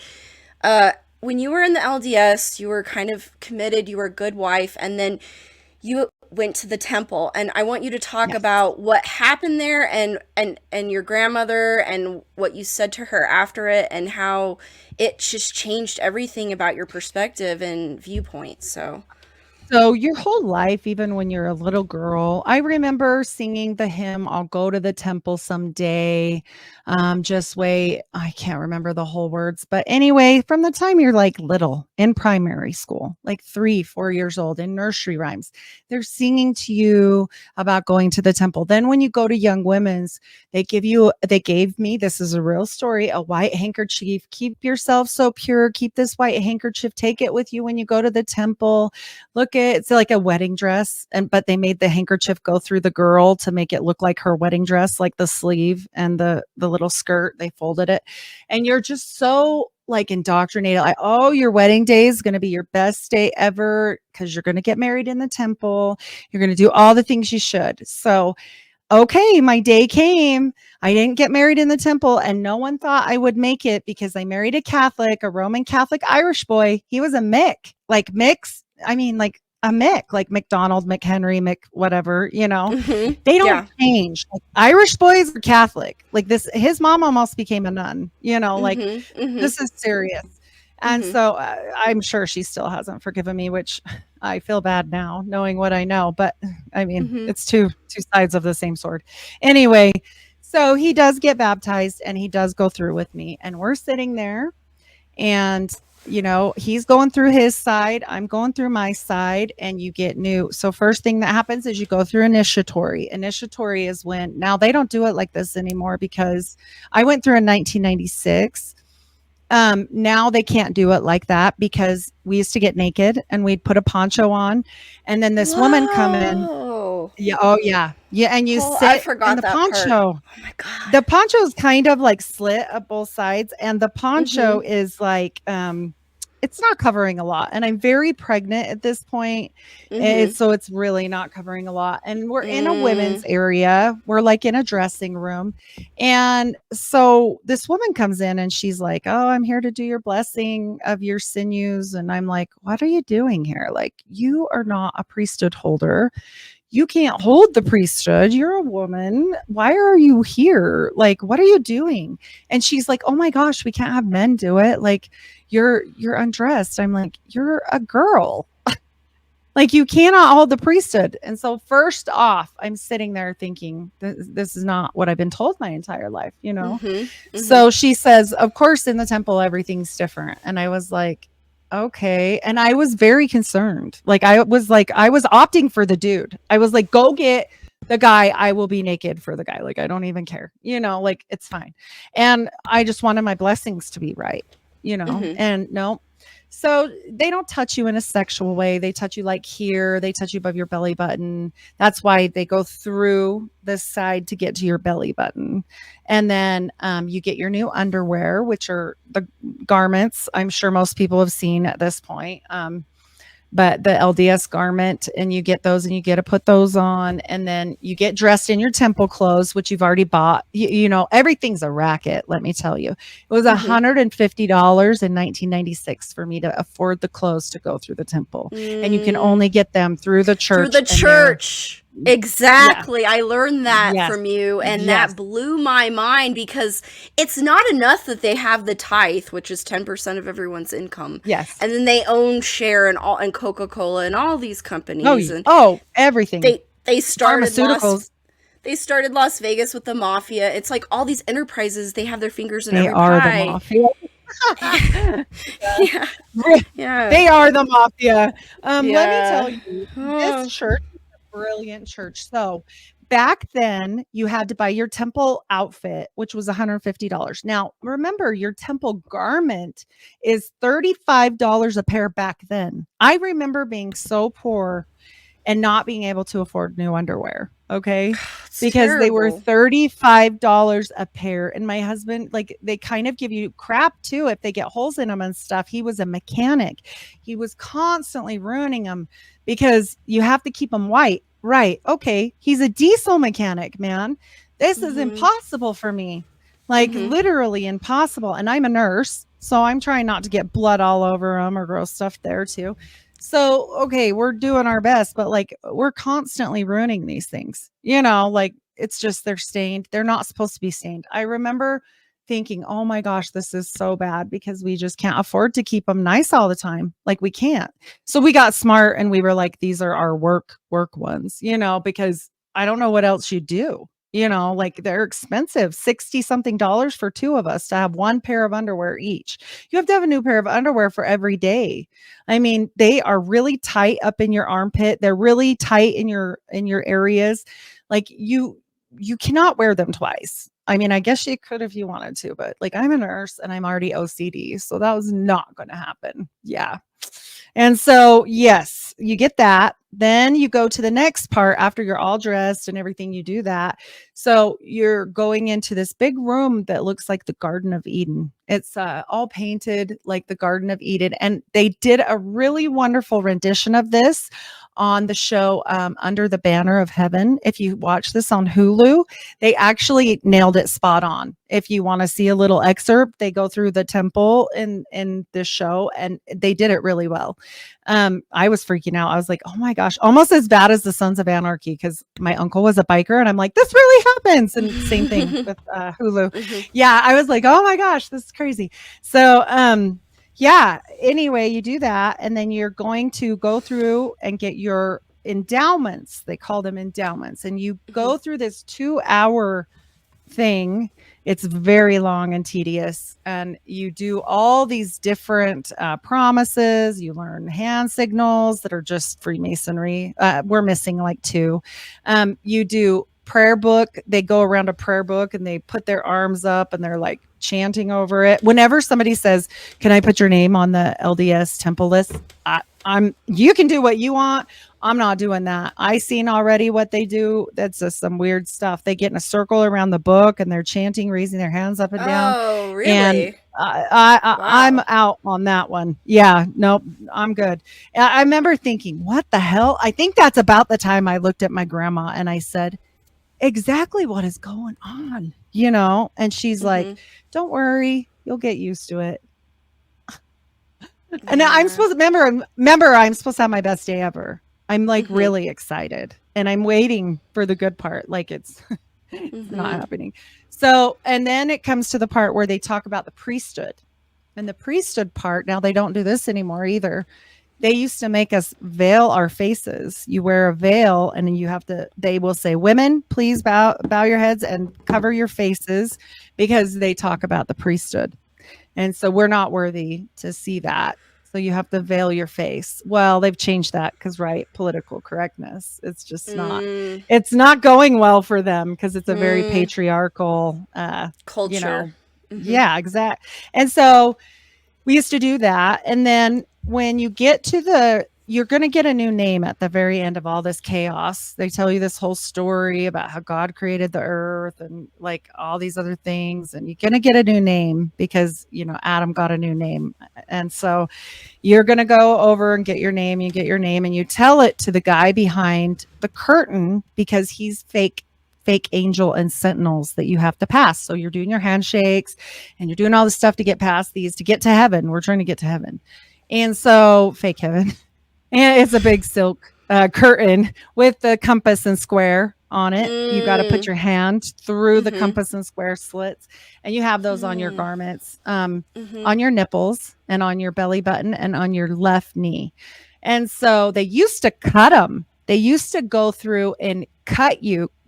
when you were in the LDS, you were kind of committed, you were a good wife, and then you went to the temple. And I want you to talk Yes. about what happened there, and your grandmother, and what you said to her after it, and how it just changed everything about your perspective and viewpoint. So your whole life, even when you're a little girl, I remember singing the hymn, I'll go to the temple someday. Just wait. I can't remember the whole words. But anyway, from the time you're like little in primary school, like 3, 4 years old in nursery rhymes, they're singing to you about going to the temple. Then when you go to Young Women's, they gave me, this is a real story, a white handkerchief. Keep yourself so pure. Keep this white handkerchief. Take it with you when you go to the temple. It's like a wedding dress, but they made the handkerchief go through the girl to make it look like her wedding dress, like the sleeve and the little skirt. They folded it, and you're just so like indoctrinated. Like, oh, your wedding day is going to be your best day ever because you're going to get married in the temple. You're going to do all the things you should. So okay, my day came. I didn't get married in the temple, and no one thought I would make it because I married a Catholic, a Roman Catholic Irish boy. He was a Mick, like mix. I mean, like a Mick, like McDonald, McHenry, Mick, whatever, Mhm. they don't Yeah. change. Like, Irish boys are Catholic. Like this, his mom almost became a nun, like Mhm. Mhm. this is serious. And Mhm. so I'm sure she still hasn't forgiven me, which I feel bad now knowing what I know. But I mean, Mhm. it's two sides of the same sword. Anyway, so he does get baptized and he does go through with me. And we're sitting there and he's going through his side, I'm going through my side, and you get new. So first thing that happens is you go through initiatory is when, now they don't do it like this anymore because I went through in 1996. Now they can't do it like that because we used to get naked and we'd put a poncho on and then this woman come in. Whoa. Yeah, oh yeah, and you Oh, I sit in forgot the that part. poncho. Oh my god. The poncho is kind of like slit up both sides, and the poncho Mhm. is like it's not covering a lot. And I'm very pregnant at this point. Mhm. So it's really not covering a lot. And we're in a Mm. women's area. We're like in a dressing room. And so this woman comes in and she's like, "Oh, I'm here to do your blessing of your sinews." And I'm like, "What are you doing here? Like, you are not a priesthood holder. You can't hold the priesthood. You're a woman. Why are you here? Like, what are you doing?" And she's like, "Oh my gosh, we can't have men do it. Like, you're undressed." I'm like, "You're a girl. Like, you cannot hold the priesthood." And so first off, I'm sitting there thinking, this is not what I've been told my entire life. Mhm. Mhm. So she says, "Of course, in the temple, everything's different." And I was like, "Okay." And I was very concerned. I was opting for the dude. I was like, "Go get the guy. I will be naked for the guy. Like, I don't even care. Like, it's fine." And I just wanted my blessings to be right. Mhm. And no. So they don't touch you in a sexual way. They touch you like here. They touch you above your belly button. That's why they go through this side to get to your belly button. And then you get your new underwear, which are the garments I'm sure most people have seen at this point. But the LDS garment, and you get those and you get to put those on. And then you get dressed in your temple clothes, which you've already bought. Everything's a racket, let me tell you. It was Mhm. $150 in 1996 for me to afford the clothes to go through the temple. And you can Mm. only get them through the Through church the and they're, church. yeah, Exactly. I learned that yes, from you, and yes, that blew my mind because it's not enough that they have the tithe, which is 10% of everyone's income, yes. and then they own share and all and Coca-Cola and all these Oh, companies, and oh, everything. they started Pharmaceuticals, Las Vegas with the mafia. It's like all these enterprises, they have their fingers in they every are the pie. mafia. Yeah. Yeah. They are the mafia. Let me Yeah. tell you, this Oh. church is a brilliant church. So back then, you had to buy your temple outfit, which was $150. Now, remember, your temple garment is $35 a pair back then. I remember being so poor and not being able to afford new underwear. Okay. It's Because they were terrible. $35 a pair. And my husband, like, they kind of give you crap too if they get holes in them and stuff. He was a mechanic. He was constantly ruining them because you have to keep them white. Right. Okay. He's a diesel mechanic, man. This is Mhm. impossible for me. Like, Mhm. literally impossible. And I'm a nurse. So I'm trying not to get blood all over them or gross stuff there too. So, okay, we're doing our best, but like we're constantly ruining these things. Like it's just they're stained. They're not supposed to be stained. I remember thinking, "Oh my gosh, this is so bad because we just can't afford to keep them nice all the time. Like we can't." So we got smart and we were like, "These are our work ones," because I don't know what else you do. Like they're expensive, 60 something dollars for two of us to have one pair of underwear each. You have to have a new pair of underwear for every day. I mean, they are really tight up in your armpit. They're really tight in your areas. Like you cannot wear them twice. I mean, I guess you could if you wanted to, but like I'm a nurse and I'm already OCD, so that was not going to happen. Yeah. And so, yes, you get that. Then you go to the next part after you're all dressed and everything, you do that. So you're going into this big room that looks like the Garden of Eden. It's all painted like the Garden of Eden. And they did a really wonderful rendition of this on the show Under the Banner of Heaven. If you watch this on Hulu, they actually nailed it spot on. If you want to see a little excerpt, they go through the temple in this show, and they did it really well. I was freaking out. I was like, oh my gosh, almost as bad as the Sons of Anarchy, because my uncle was a biker, and I'm like, this really happens. And same thing with Hulu. Yeah, I was like, oh my gosh, this is crazy. So yeah, anyway, you do that, and then you're going to go through and get your endowments. They call them endowments, and you go through this 2-hour thing. It's very long and tedious, and you do all these different promises. You learn hand signals that are just Freemasonry. We're missing like 2. You do prayer book. They go around a prayer book and they put their arms up and they're like chanting over it. Whenever somebody says, "Can I put your name on the LDS temple list?" You can do what you want. I'm not doing that. I seen already what they do. That's just some weird stuff. They get in a circle around the book and they're chanting, raising their hands up and down. Oh, really? And I'm out on that one. Yeah, nope, I'm good. I remember thinking, what the hell? I think that's about the time I looked at my grandma and I said, exactly what is going on, And she's like, don't worry, you'll get used to it. And I'm supposed to remember, I'm supposed to have my best day ever. I'm like really excited and I'm waiting for the good part. Like it's not happening. So, and then it comes to the part where they talk about the priesthood, and the priesthood part. Now they don't do this anymore either. They used to make us veil our faces. You wear a veil and then they will say, women, please bow your heads and cover your faces, because they talk about the priesthood. And so we're not worthy to see that. So you have to veil your face. Well, they've changed that because, right, political correctness. It's just it's not going well for them because it's a very patriarchal culture. Yeah, exactly. And so we used to do that. And then when you get to you're going to get a new name at the very end of all this chaos. They tell you this whole story about how God created the earth and like all these other things. And you're going to get a new name because, Adam got a new name. And so you're going to go over and get your name. You get your name and you tell it to the guy behind the curtain, because he's fake angel and sentinels that you have to pass. So you're doing your handshakes and you're doing all this stuff to get past these, to get to heaven. We're trying to get to heaven. And so fake heaven. And it's a big silk curtain with the compass and square on it. You got to put your hand through the compass and square slits, and you have those on your garments, on your nipples and on your belly button and on your left knee. And so they used to cut them. They used to go through and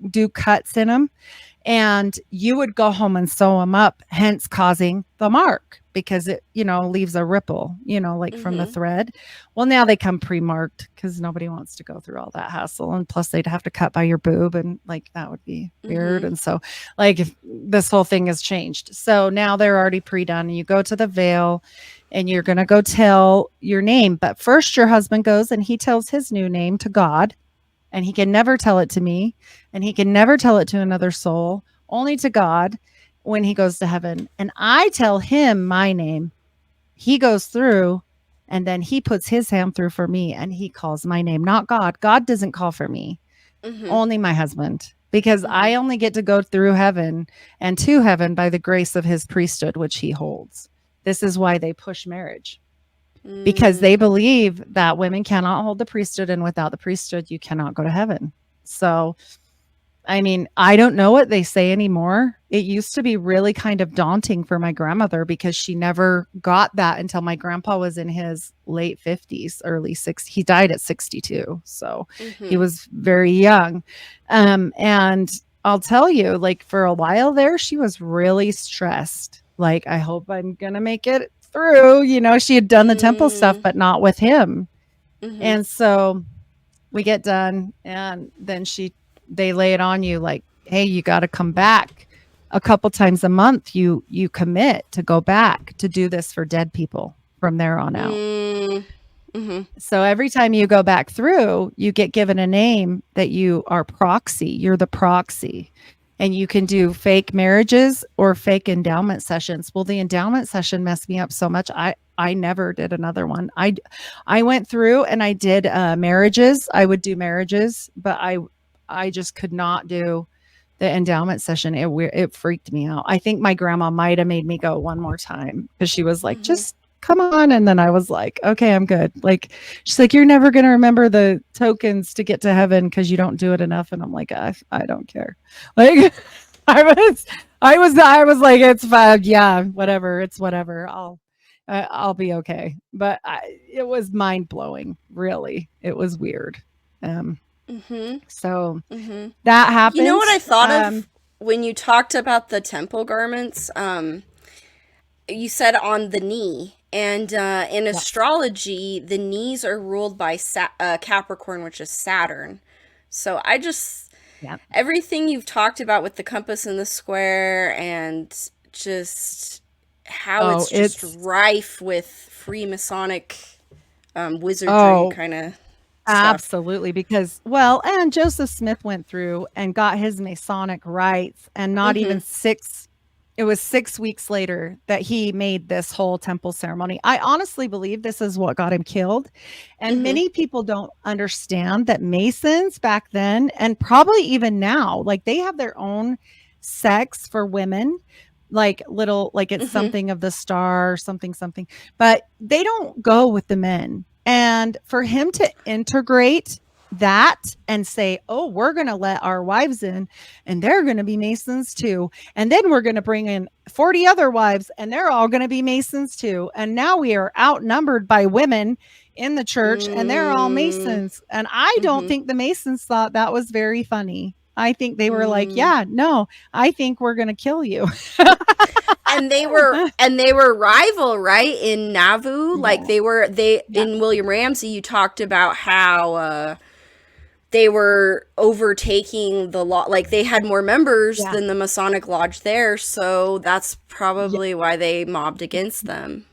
do cuts in them, and you would go home and sew them up, hence causing the mark, because it, leaves a ripple, like from the thread. Well, now they come pre-marked because nobody wants to go through all that hassle. And plus they'd have to cut by your boob, and like, that would be weird. And so like this whole thing has changed. So now they're already pre-done, and you go to the veil and you're going to go tell your name. But first your husband goes and he tells his new name to God, and he can never tell it to me, and he can never tell it to another soul, only to God when he goes to heaven. And I tell him my name. He goes through, and then he puts his hand through for me, and he calls my name, not God. God doesn't call for me, only my husband, because I only get to go through heaven and to heaven by the grace of his priesthood, which he holds. This is why they push marriage. Because they believe that women cannot hold the priesthood, and without the priesthood, you cannot go to heaven. So, I mean, I don't know what they say anymore. It used to be really kind of daunting for my grandmother, because she never got that until my grandpa was in his late 50s, early 60s. He died at 62. So he was very young. And I'll tell you, like, for a while there, she was really stressed. Like, I hope I'm going to make it through. She had done the temple stuff, but not with him. And so we get done, and then they lay it on you like, hey, you got to come back a couple times a month. You commit to go back to do this for dead people from there on out. So every time you go back through, you get given a name that you are proxy. You're the proxy. And you can do fake marriages or fake endowment sessions. Well, the endowment session messed me up so much. I never did another one. I went through and I did marriages. I would do marriages, but I just could not do the endowment session. It freaked me out. I think my grandma might have made me go one more time because she was like, Mhm. just come on. And then I was like, okay, I'm good. Like, she's like, you're never going to remember the tokens to get to heaven because you don't do it enough. And I'm like, I don't care. Like, I was, I was like, it's fine. Yeah, whatever. It's whatever. I'll be okay. But it was mind blowing. Really, it was weird. Um, Mhm. so Mhm. that You know what happened. I thought of when you talked about the temple garments? You said on the knee. And in Yes. astrology, the knees are ruled by Capricorn, which is Saturn. So I just, Yeah. everything you've talked about with the compass and the square, and just how Oh, it's just it's rife with Freemasonic wizardry oh, kind of stuff. absolutely, because well, and Joseph Smith went through and got his Masonic rights, and not even Mm-hmm. 6 it was 6 weeks later that he made this whole temple ceremony. I honestly believe this is what got him killed, and Mm-hmm. many people don't understand that Masons back then, and probably even now, like, they have their own sects for women, like, little like, it's Mm-hmm. something of the star, something, something, but they don't go with the men. And for him to integrate that and say, oh, we're going to let our wives in and they're going to be Masons too. And then we're going to bring in 40 other wives and they're all going to be Masons too. And now we are outnumbered by women in the church and they're all Mm-hmm. Masons. And I don't Mm-hmm. think the Masons thought that was very funny. I think they were like, Mm. yeah, no, I think we're going to kill you. And they were rival, right, in Nauvoo. Like Yeah. they Yeah. in William Ramsey. You talked about how they were overtaking the law. Like they had more members Yeah. than the Masonic Lodge there, so that's Yeah. probably why they mobbed against them.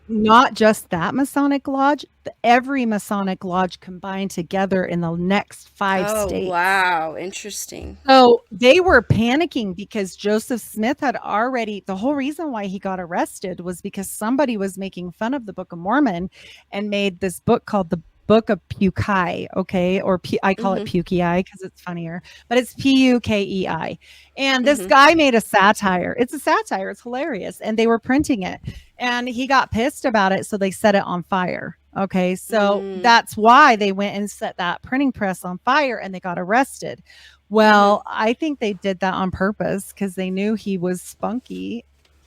Not just that Masonic lodge, but every Masonic lodge combined together in the next 5 Oh states. wow, interesting. So they were panicking because Joseph Smith had already, the whole reason why he got arrested was because somebody was making fun of the Book of Mormon and made this book called the Book of Pukei, okay? Or I call it Mm-hmm. Pukei because it's funnier, but it's Pukei. And this Mm-hmm. guy made a satire. It's a satire, it's hilarious. And they were printing it. And he got pissed about it, so they set it on fire. Okay, so Mm. that's why they went and set that printing press on fire and they got arrested. Mm-hmm. Well, I think they did that on purpose because they knew he was spunky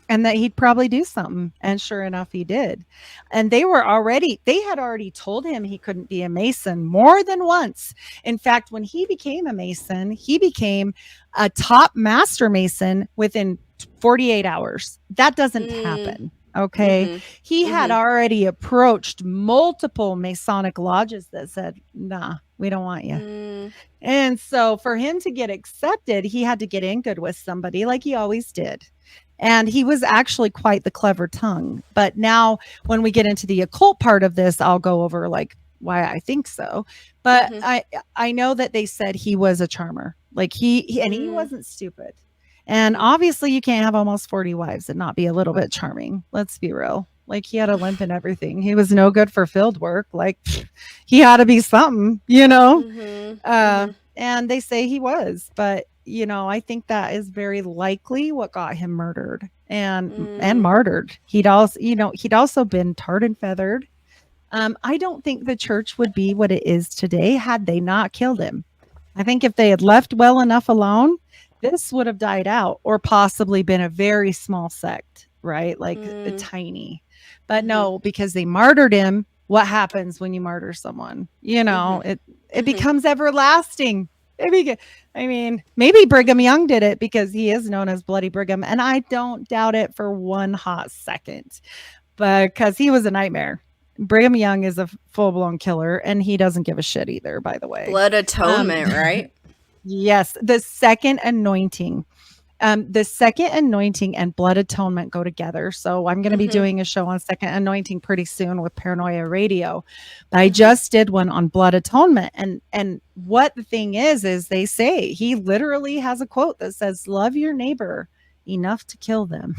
and that he'd probably do something. And sure enough, he did. And they had already told him he couldn't be a Mason more than once. In fact, when he became a Mason, he became a top master Mason within 48 hours. That doesn't Mm. happen. Okay. Mm-hmm. He had Mm-hmm. already approached multiple Masonic lodges that said, nah, we don't want you. Mm. And so for him to get accepted, he had to get in good with somebody like he always did. And he was actually quite the clever tongue. But now when we get into the occult part of this, I'll go over like why I think so. But Mm-hmm. I know that they said he was a charmer. Like and he Mm. wasn't stupid. And Mm-hmm. obviously you can't have almost 40 wives and not be a little bit charming. Let's be real. Like he had a limp and everything. He was no good for field work. Like he had to be something, you know? Mm-hmm. Mm-hmm. And they say he was, but I think that is very likely what got him murdered and Mm. martyred. He'd also been tarred and feathered. I don't think the church would be what it is today had they not killed him. I think if they had left well enough alone, this would have died out or possibly been a very small sect, right? Like a Mm. tiny. But Mm-hmm. no, because they martyred him, what happens when you martyr someone? Mm-hmm. It Mm-hmm. becomes everlasting. I mean, maybe Brigham Young did it because he is known as Bloody Brigham, and I don't doubt it for one hot second, because he was a nightmare. Brigham Young is a full blown killer, and he doesn't give a shit either. By the way, Blood um, atonement, right? yes, the second anointing and blood atonement go together. So I'm going to be Mm-hmm. doing a show on second anointing pretty soon with Paranoia Radio. But I Mm-hmm. just did one on blood atonement. And what the thing is they say he literally has a quote that says, love your neighbor enough to kill them.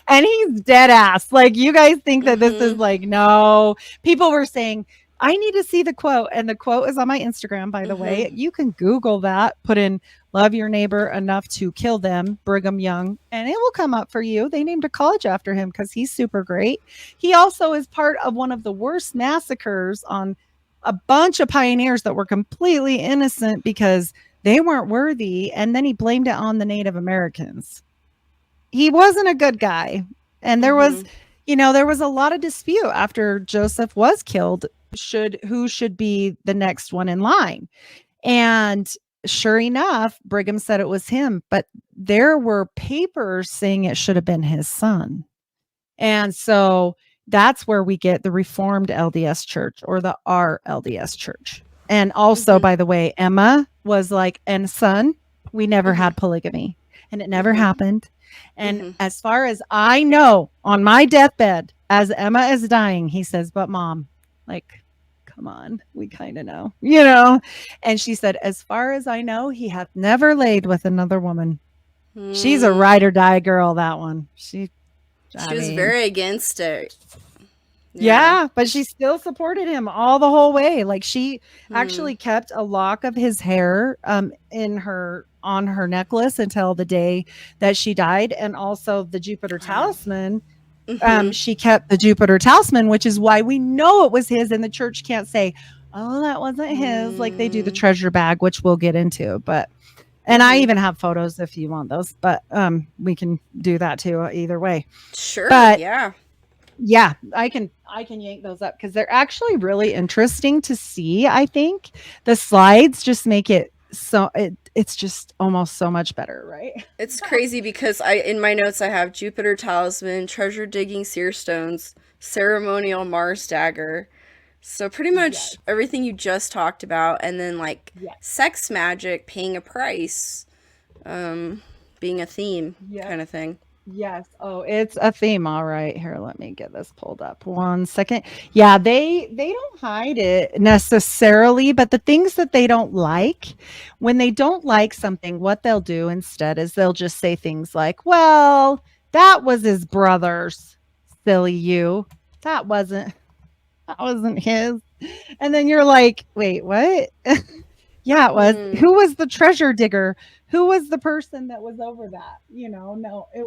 And he's dead ass. Like, you guys think that this is Mhm. like, no. People were saying, I need to see the quote. And the quote is on my Instagram, by the Mhm. way. You can Google that, put in love your neighbor enough to kill them, Brigham Young, and it will come up for you. They named a college after him because he's super great. He also is part of one of the worst massacres on a bunch of pioneers that were completely innocent because they weren't worthy. And then he blamed it on the Native Americans. He wasn't a good guy. And there was, Mhm. there was a lot of dispute after Joseph was killed. Who should be the next one in line? And sure enough, Brigham said it was him, but there were papers saying it should have been his son. And so that's where we get the Reformed LDS Church or the RLDS Church. And also, Mhm. by the way, Emma was like, and son, we never Mhm. had polygamy and it never Mhm. happened. And Mhm. as far as I know, on my deathbed, as Emma is dying, he says, but mom, like, come on, we kind of know. And she said, as far as I know, he hath never laid with another woman. She's a Mm. ride or die girl, that one. She I was mean, very against it. Yeah. yeah, but she still supported him all the whole way. Like, she Hmm. actually kept a lock of his hair in her on her necklace until the day that she died, and also the Jupiter Wow. talisman. Mhm. She kept the Jupiter talisman, which is why we know it was his, and the church can't say, "Oh, that wasn't his," like they do the Mm. treasure bag, which we'll get into. But and I Mhm. even have photos if you want those, but we can do that too, either way. Sure. But Yeah. yeah, I can yank those up because they're actually really interesting to see. I think the slides just make it so it's just almost so much better, right? It's crazy because I in my notes I have Jupiter talisman, treasure digging seer stones, ceremonial Mars dagger. So pretty much Yes. everything you just talked about, and then like Yes. sex magic paying a price, being a theme Yes. kind of thing. Yes. Oh, it's a theme. All right. Here, let me get this pulled up. 1 second. Yeah, they don't hide it necessarily, but the things that they don't like, when they don't like something, what they'll do instead is they'll just say things like, "Well, that was his brother's. Silly you. That wasn't his." And then you're like, "Wait, what?" Yeah, it was. Hmm. Who was the treasure digger? Who was the person that was over that? No, it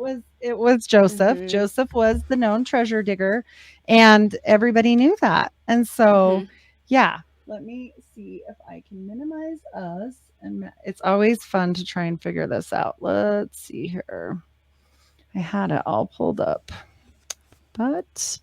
was Joseph. Mhm. Joseph was the known treasure digger, and everybody knew that. And so, Mhm. yeah, let me see if I can minimize us. And it's always fun to try and figure this out. Let's see here. I had it all pulled up, but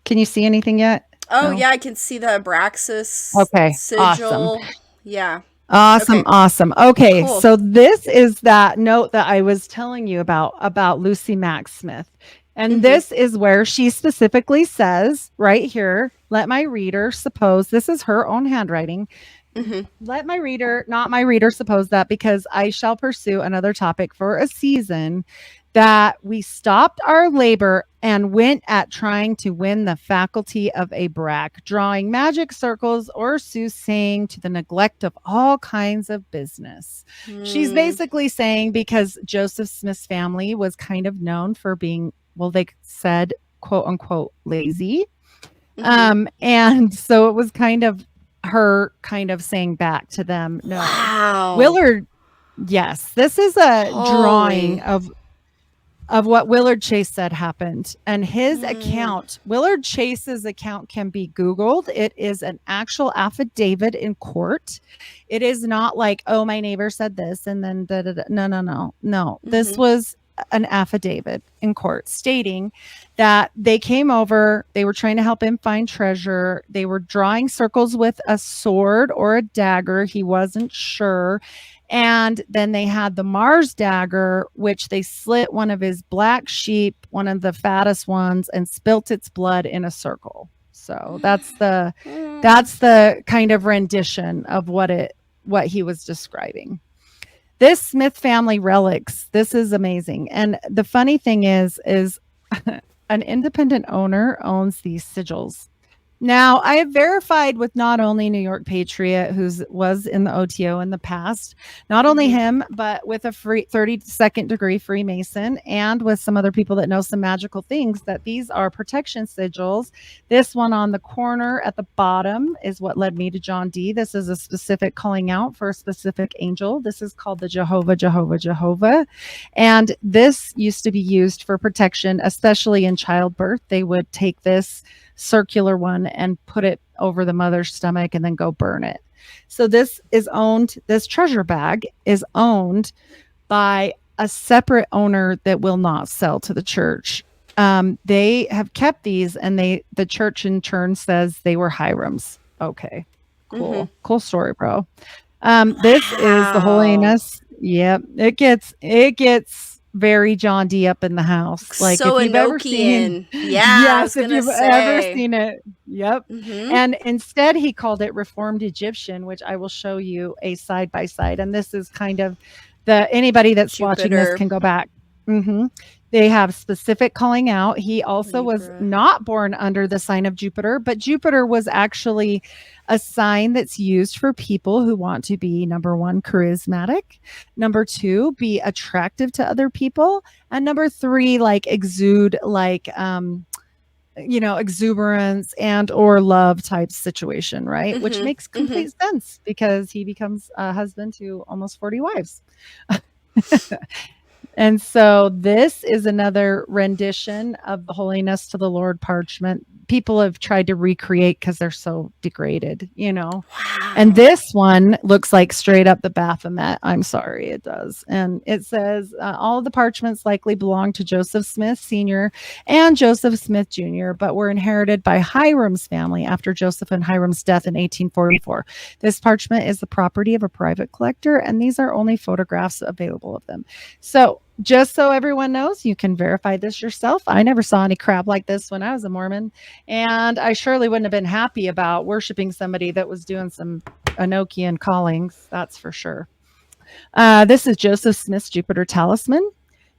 can you see anything yet? Oh No. yeah, I can see the Abraxas Okay. Awesome. sigil. Yeah. Awesome, Okay. awesome. Okay, Cool. so this is that note that I was telling you about Lucy Mack Smith. And Mhm. this is where she specifically says right here, let my reader suppose this is her own handwriting. Mhm. Let my reader, not my reader, suppose that because I shall pursue another topic for a season that we stopped our labor and went at trying to win the faculty of a brack, drawing magic circles or soothsaying to the neglect of all kinds of business. She's Mm. basically saying because Joseph Smith's family was kind of known for being, well, they said, quote unquote, lazy. Mhm. And so it was kind of her kind of saying back to them, no. Wow. Willard, yes, this is a drawing Holy. of what Willard Chase said happened. And his Mm. account, Willard Chase's account can be Googled. It is an actual affidavit in court. It is not like, oh, my neighbor said this and then da, da, da. No, no, no, no. This Mhm. was an affidavit in court stating that they came over, they were trying to help him find treasure. They were drawing circles with a sword or a dagger. He wasn't sure. And then they had the Mars dagger, which they slit one of his black sheep, one of the fattest ones, and spilt its blood in a circle. So that's the Mm. that's the kind of rendition of what he was describing. This Smith family relics, this is amazing. And the funny thing is an independent owner owns these sigils. Now, I have verified with not only New York Patriot, who was in the OTO in the past, not only Mm-hmm. him, but with a free 32nd degree Freemason and with some other people that know some magical things, that these are protection sigils. This one on the corner at the bottom is what led me to John D. This is a specific calling out for a specific angel. This is called the Jehovah, Jehovah, Jehovah. And this used to be used for protection, especially in childbirth. They would take this circular one and put it over the mother's stomach and then go burn it. So this treasure bag is owned by a separate owner that will not sell to the church. They have kept these, and the church in turn says they were Hiram's. Okay, Mm-hmm. cool story, bro. This is the Wow. holiness. Yep, it gets very John D up in the house. Like So if you've ever seen, Enochian. Yeah, I yes, was if gonna you've ever say. seen it, yep. Mm-hmm. And instead, he called it Reformed Egyptian, which I will show you a side by side. And this is kind of anybody that's watching this Jupiter, can go back. hmm They have specific calling out. He also was Libra. not born under the sign of Jupiter, but Jupiter was actually a sign that's used for people who want to be, number one, charismatic, number two, be attractive to other people, and number three, like exude like exuberance and or love type situation, right? Which Mm-hmm. makes Mm-hmm. complete sense because he becomes a husband to almost 40 wives. And so this is another rendition of the Holiness to the Lord parchment. People have tried to recreate because they're so degraded. And Wow. this one looks like straight up the Baphomet. I'm sorry, it does. And it says all of the parchments likely belong to Joseph Smith Sr. and Joseph Smith Jr., but were inherited by Hiram's family after Joseph and Hiram's death in 1844. This parchment is the property of a private collector, and these are only photographs available of them. So, just so everyone knows, you can verify this yourself. I never saw any crap like this when I was a Mormon, and I surely wouldn't have been happy about worshiping somebody that was doing some Enochian callings. That's for sure. This is Joseph Smith's Jupiter Talisman.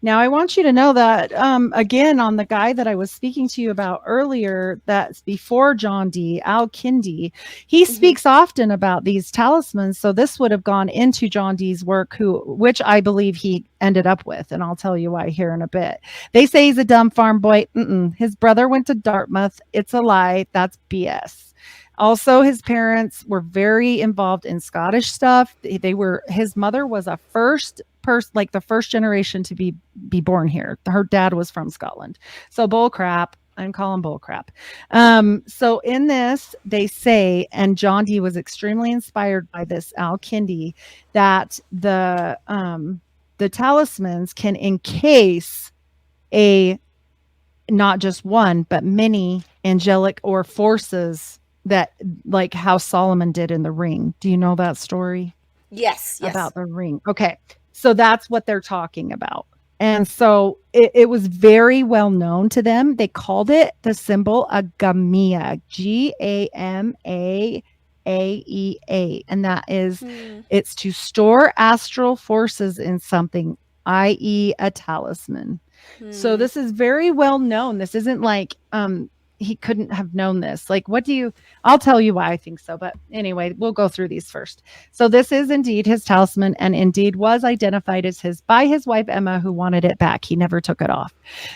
Now, I want you to know that, again, on the guy that I was speaking to you about earlier, that's before John D., Al Kindi, he Mm-hmm. speaks often about these talismans. So this would have gone into John D.'s work, which I believe he ended up with, and I'll tell you why here in a bit. They say he's a dumb farm boy. His brother went to Dartmouth. It's a lie. That's BS. Also, his parents were very involved in Scottish stuff. His mother was a first person, like the first generation to be born here. Her dad was from Scotland. So bull crap. I'm calling bull crap. So in this, they say, and John D was extremely inspired by this Al Kindi, that the talismans can encase a not just one, but many angelic or forces that, like how Solomon did in the ring. Do you know that story Yes. Yes. about the ring? Okay. So that's what they're talking about. And so it was very well known to them. They called it the symbol a Gamea, Gamaeea. And that is, Hmm. it's to store astral forces in something, i.e., a talisman. So Hmm. this is very well known. This isn't like he couldn't have known this. Like, I'll tell you why I think so. But anyway, we'll go through these first. So this is indeed his talisman, and indeed was identified as his by his wife Emma, who wanted it back. He never took it off.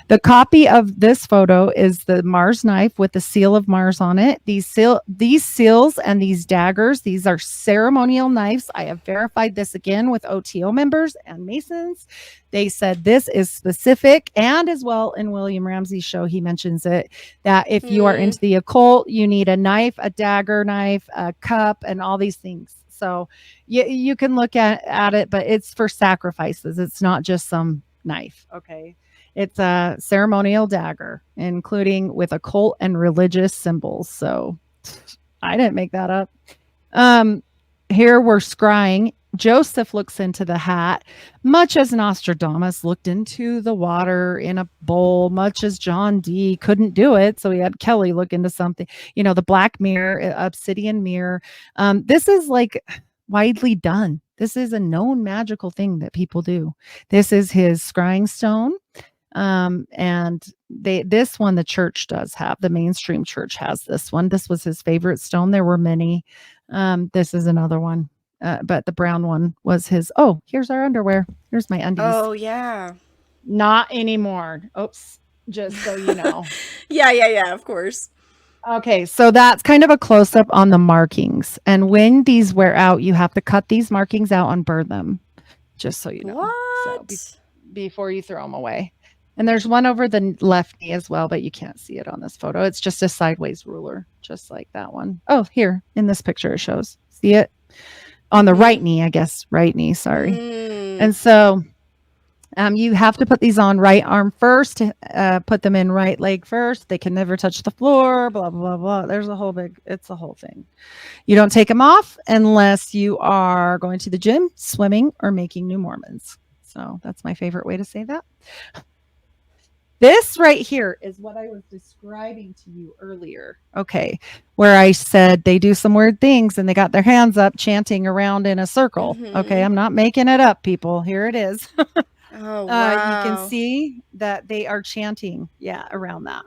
The copy of this photo is the Mars knife with the seal of Mars on it. These seals and these daggers, these are ceremonial knives. I have verified this again with OTO members and Masons. They said this is specific, and as well in William Ramsey's show, he mentions it, that if you are Hmm. into the occult, you need a knife, a dagger knife, a cup, and all these things. So you can look at it, but it's for sacrifices. It's not just some knife. Okay. It's a ceremonial dagger, including with occult and religious symbols. So I didn't make that up. Um, Here we're scrying. Joseph looks into the hat, much as Nostradamus looked into the water in a bowl, much as John D couldn't do it. So he had Kelly look into something, the black mirror, obsidian mirror. This is like widely done. This is a known magical thing that people do. This is his scrying stone. And this one, the church does have, the mainstream church has this one. This was his favorite stone. There were many. This is another one. But the brown one was his. Oh, here's our underwear. Here's my undies. Oh, yeah. Not anymore. Oops. Just so you know. Yeah, of course. Okay, so that's kind of a close up on the markings. And when these wear out, you have to cut these markings out and burn them, just so you know. What? So before you throw them away. And there's one over the left knee as well, but you can't see it on this photo. It's just a sideways ruler, just like that one. Oh, here in this picture it shows. See it? On the right knee, I guess. Right knee, sorry. And so you have to put these on right arm first, put them in right leg first. They can never touch the floor, blah, blah, blah. There's it's a whole thing. You don't take them off unless you are going to the gym, swimming, or making new Mormons. So that's my favorite way to say that. This right here is what I was describing to you earlier. Okay. Where I said they do some weird things and they got their hands up chanting around in a circle. Okay. I'm not making it up, people. Here it is. Oh, wow. You can see that they are chanting, around that.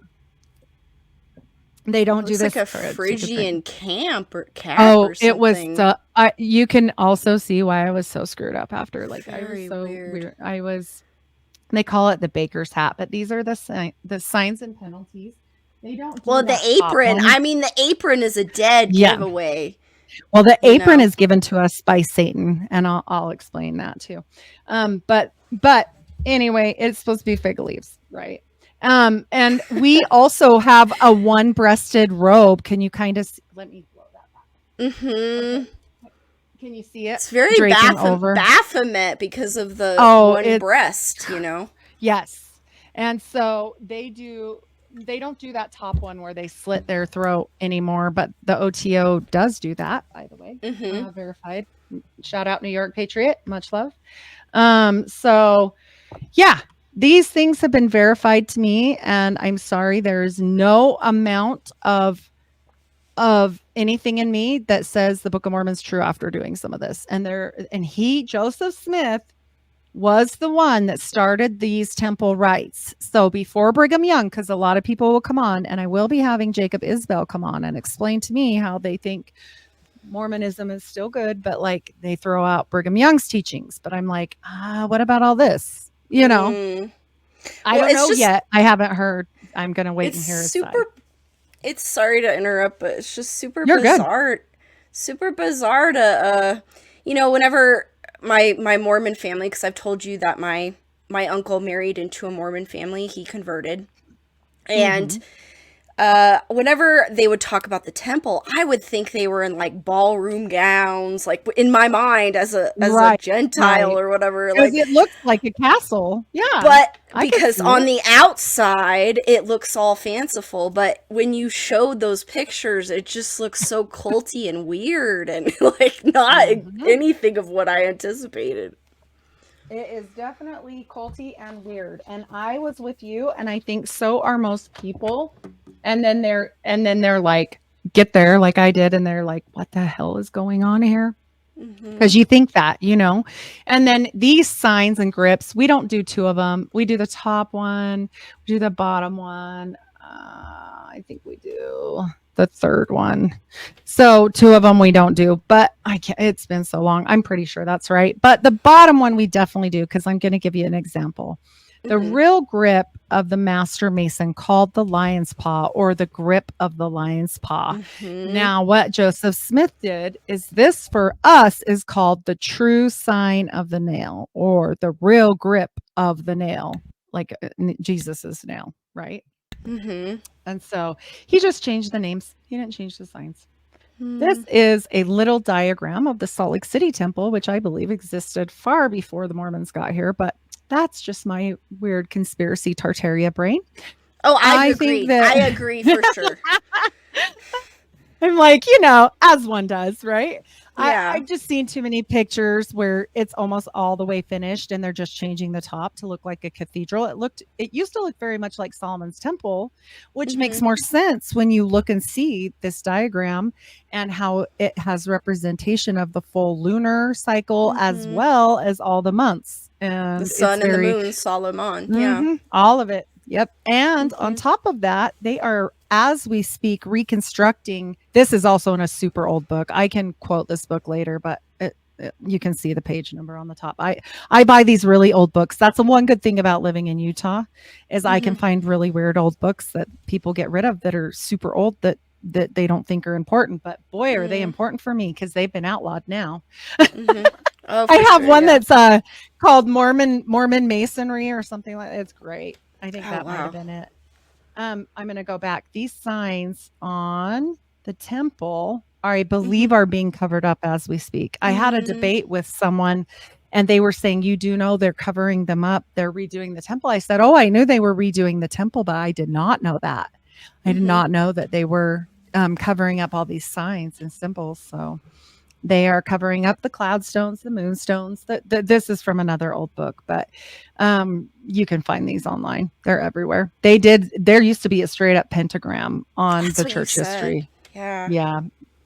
They don't do this like a Phrygian camp or cat or something. It was. You can also see why I was so screwed up after. Like Very I was so weird. They call it the baker's hat, but these are the signs and penalties. They don't. The apron. I mean, the apron is a dead giveaway. Well, the apron is given to us by Satan, and I'll explain that too. But anyway, it's supposed to be fig leaves, right? And we also have a one-breasted robe. Can you kind of let me blow that back? Okay. Can you see it? It's very Baphomet because of the one breast, Yes. And so they don't do that top one where they slit their throat anymore, but the OTO does do that, by the way. Verified. Shout out New York Patriot. Much love. So yeah, these things have been verified to me, and I'm sorry, there's no amount of anything in me that says the Book of Mormon's true after doing some of this. And Joseph Smith was the one that started these temple rites. So before Brigham Young, because a lot of people will come on, and I will be having Jacob Isbell come on and explain to me how they think Mormonism is still good, but like they throw out Brigham Young's teachings. But I'm like, what about all this? I don't know yet. I haven't heard. I'm going to wait and hear his side. It's sorry to interrupt, but it's just super bizarre. Good. Super bizarre to, whenever my Mormon family, because I've told you that my uncle married into a Mormon family, he converted. And whenever they would talk about the temple, I would think they were in like ballroom gowns, like in my mind as a Gentile or whatever. Like it looks like a castle. Yeah. But because on the outside it looks all fanciful, but when you showed those pictures, it just looks so culty and weird and like not anything of what I anticipated. It is definitely culty and weird. And I was with you, and I think so are most people. And then they're like, get there like I did, and they're like, what the hell is going on here? Because you think that, And then these signs and grips, we don't do two of them. We do the top one, we do the bottom one. I think we do the third one. So two of them we don't do, but I can't, it's been so long. I'm pretty sure that's right. But the bottom one we definitely do, because I'm going to give you an example. The real grip of the Master Mason, called the lion's paw, or the grip of the lion's paw. Now, what Joseph Smith did is this for us is called the true sign of the nail, or the real grip of the nail, like Jesus's nail, right? And so he just changed the names. He didn't change the signs. This is a little diagram of the Salt Lake City temple, which I believe existed far before the Mormons got here, but that's just my weird conspiracy Tartaria brain. Oh, I agree. I agree for sure. I'm like, as one does, right? Yeah. I've just seen too many pictures where it's almost all the way finished and they're just changing the top to look like a cathedral. It used to look very much like Solomon's temple, which makes Mhm. more sense when you look and see this diagram and how it has representation of the full lunar cycle as Mhm. well as all the months. The And it's sun and the very moon, Solomon. Yeah. all of it. Yep. And on Mhm. top of that, they are, as we speak, reconstructing. This is also in a super old book. I can quote this book later, but you can see the page number on the top. I buy these really old books. That's the one good thing about living in Utah is I can Mhm. find really weird old books that people get rid of that are super old that they don't think are important. But boy, are they Mm. important for me because they've been outlawed now. Mhm. Oh, I for have sure. one Yeah. that's called Mormon Masonry or something like that. It's great. I think Oh, that might have wow. been it. I'm going to go back. These signs on the temple I Mhm. believe are being covered up as we speak. I had a Mm. debate with someone and they were saying, you do know they're covering them up. They're redoing the temple. I said, oh, I knew they were redoing the temple, but I did not know that. I did Mhm. not know that they were covering up all these signs and symbols. So they are covering up the cloud stones, the moonstones. This is from another old book, but you can find these online. They're everywhere. There used to be a straight up pentagram on That's the what you church said. history. Yeah. Yeah,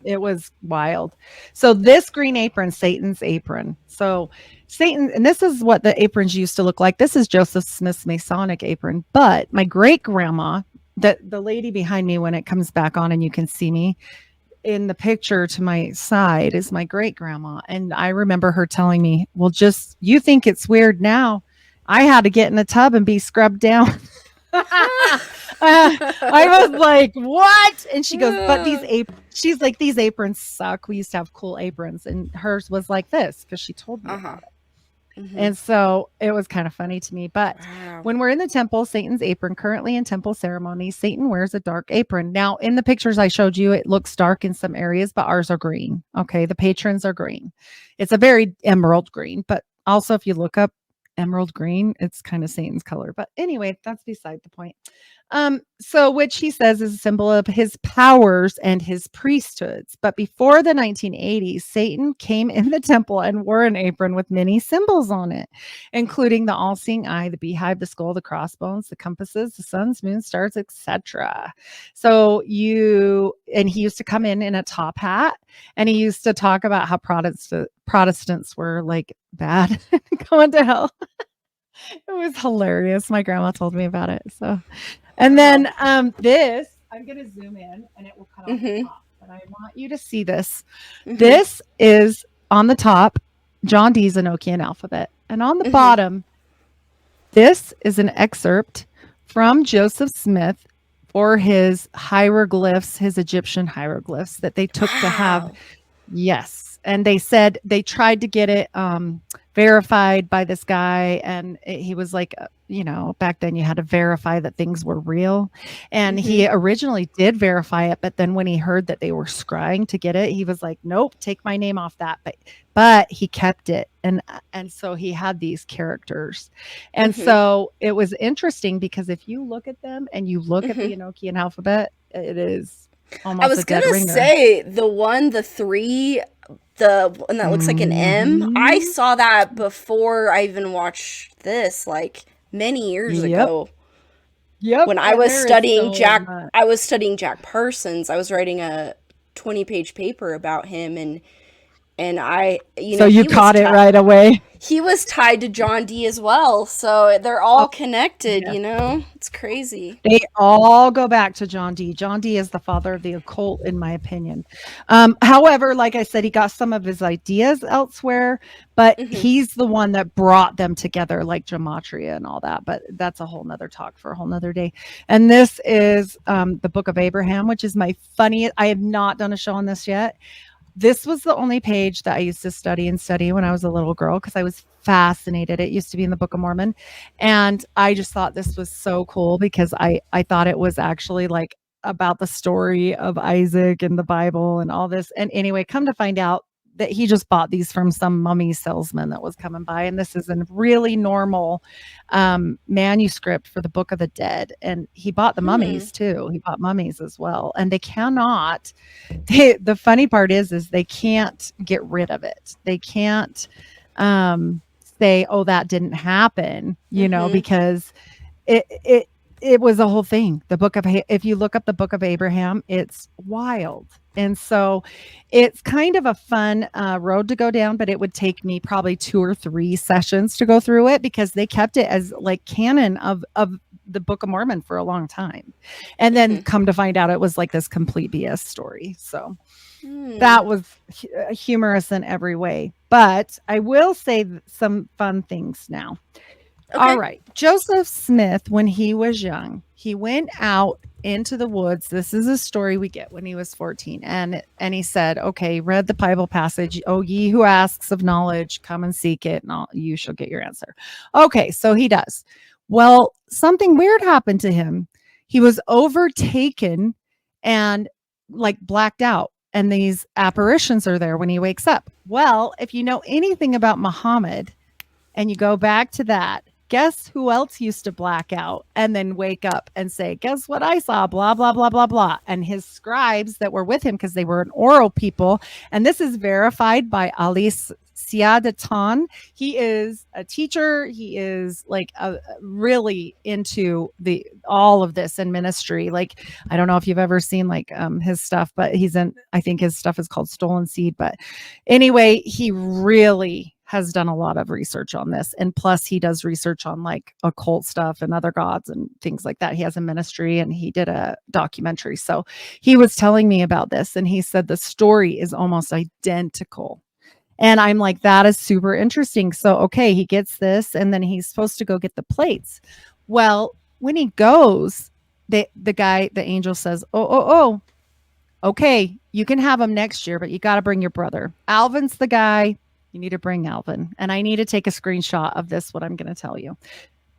it was wild. So this green apron, Satan's apron. So Satan, and this is what the aprons used to look like. This is Joseph Smith's Masonic apron. But my great grandma, the lady behind me, when it comes back on and you can see me, in the picture to my side is my great grandma. And I remember her telling me, well, just you think it's weird now. I had to get in a tub and be scrubbed down. I was like, what? And she goes, but she's like, these aprons suck. We used to have cool aprons. And hers was like this because she told me Uh-huh. about it. Mhm. And so it was kind of funny to me. But Wow. when we're in the temple, Satan's apron, currently in temple ceremonies, Satan wears a dark apron. Now, in the pictures I showed you, it looks dark in some areas, but ours are green. Okay. The patrons are green. It's a very emerald green, but also if you look up emerald green, it's kind of Satan's color. But anyway, that's beside the point. So which he says is a symbol of his powers and his priesthoods. But before the 1980s, Satan came in the temple and wore an apron with many symbols on it, including the all-seeing eye, the beehive, the skull, the crossbones, the compasses, the suns, moon, stars, etc. So he used to come in a top hat, and he used to talk about how Protestants were like bad, going to hell. It was hilarious. My grandma told me about it. So and Wow. then this, I'm going to zoom in and it will cut off the Mhm. top, but I want you to see this. Mhm. This is on the top, John Dee's Enochian alphabet. And on the Mhm. bottom, this is an excerpt from Joseph Smith for his hieroglyphs, his Egyptian hieroglyphs that they took to have. Wow. Yes. And they said they tried to get it verified by this guy. And he was like, back then you had to verify that things were real. And Mhm. he originally did verify it. But then when he heard that they were scrying to get it, he was like, nope, take my name off that. But he kept it. And so he had these characters. And Mhm. so it was interesting because if you look at them and you look at Mhm. the Enochian alphabet, it is I almost a was dead gonna ringer. say the 3, the one that looks like an M. I Mhm. saw that before I even watched this, like many years Yep. ago. Yep. When I And was there is studying so Jack, much. I was studying Jack Parsons. I was writing a 20-page paper about him, and So you caught it right away. he was tied to John Dee as well. So they're all Oh, connected. yes. It's crazy. They all go back to John Dee. John Dee is the father of the occult, in my opinion. However, like I said, he got some of his ideas elsewhere, but Mhm. he's the one that brought them together, like gematria and all that. But that's a whole nother talk for a whole nother day. And this is the Book of Abraham, which is my funniest. I have not done a show on this yet. This was the only page that I used to study when I was a little girl because I was fascinated. It used to be in the Book of Mormon. And I just thought this was so cool because I thought it was actually like about the story of Isaac and the Bible and all this. And anyway, come to find out, that he just bought these from some mummy salesman that was coming by, and this is a really normal manuscript for the Book of the Dead. And he bought the Hmm. mummies too. He bought mummies as well, and they cannot. The funny part is they can't get rid of it. They can't say, "Oh, that didn't happen," Hmm. because it it was a whole thing. The book of if you look up the Book of Abraham, it's wild. And so it's kind of a fun road to go down, but it would take me probably 2 or 3 sessions to go through it because they kept it as like canon of the Book of Mormon for a long time. And then Hmm. come to find out it was like this complete BS story. So Hmm. that was humorous in every way. But I will say some fun things now. All Okay. right. Joseph Smith, when he was young, he went out into the woods. This is a story we get when he was 14. And he said, okay, read the Bible passage. Oh, ye who asks of knowledge, come and seek it, and you shall get your answer. Okay, so he does. Well, something weird happened to him. He was overtaken and like blacked out. And these apparitions are there when he wakes up. Well, if you know anything about Muhammad, and you go back to that, guess who else used to black out and then wake up and say, guess what I saw? Blah, blah, blah, blah, blah. And his scribes that were with him, because they were an oral people. And this is verified by Ali Siadatan. He is a teacher. He is like really into the all of this in ministry. Like, I don't know if you've ever seen like his stuff, but I think his stuff is called Stolen Seed. But anyway, he really has done a lot of research on this. And plus, he does research on like occult stuff and other gods and things like that. He has a ministry and he did a documentary. So he was telling me about this and he said the story is almost identical. And I'm like, that is super interesting. So, okay, he gets this and then he's supposed to go get the plates. Well, when he goes, the angel says, oh, okay, you can have him next year, but you got to bring your brother. Alvin's the guy. You need to bring Alvin. And I need to take a screenshot of this, what I'm going to tell you.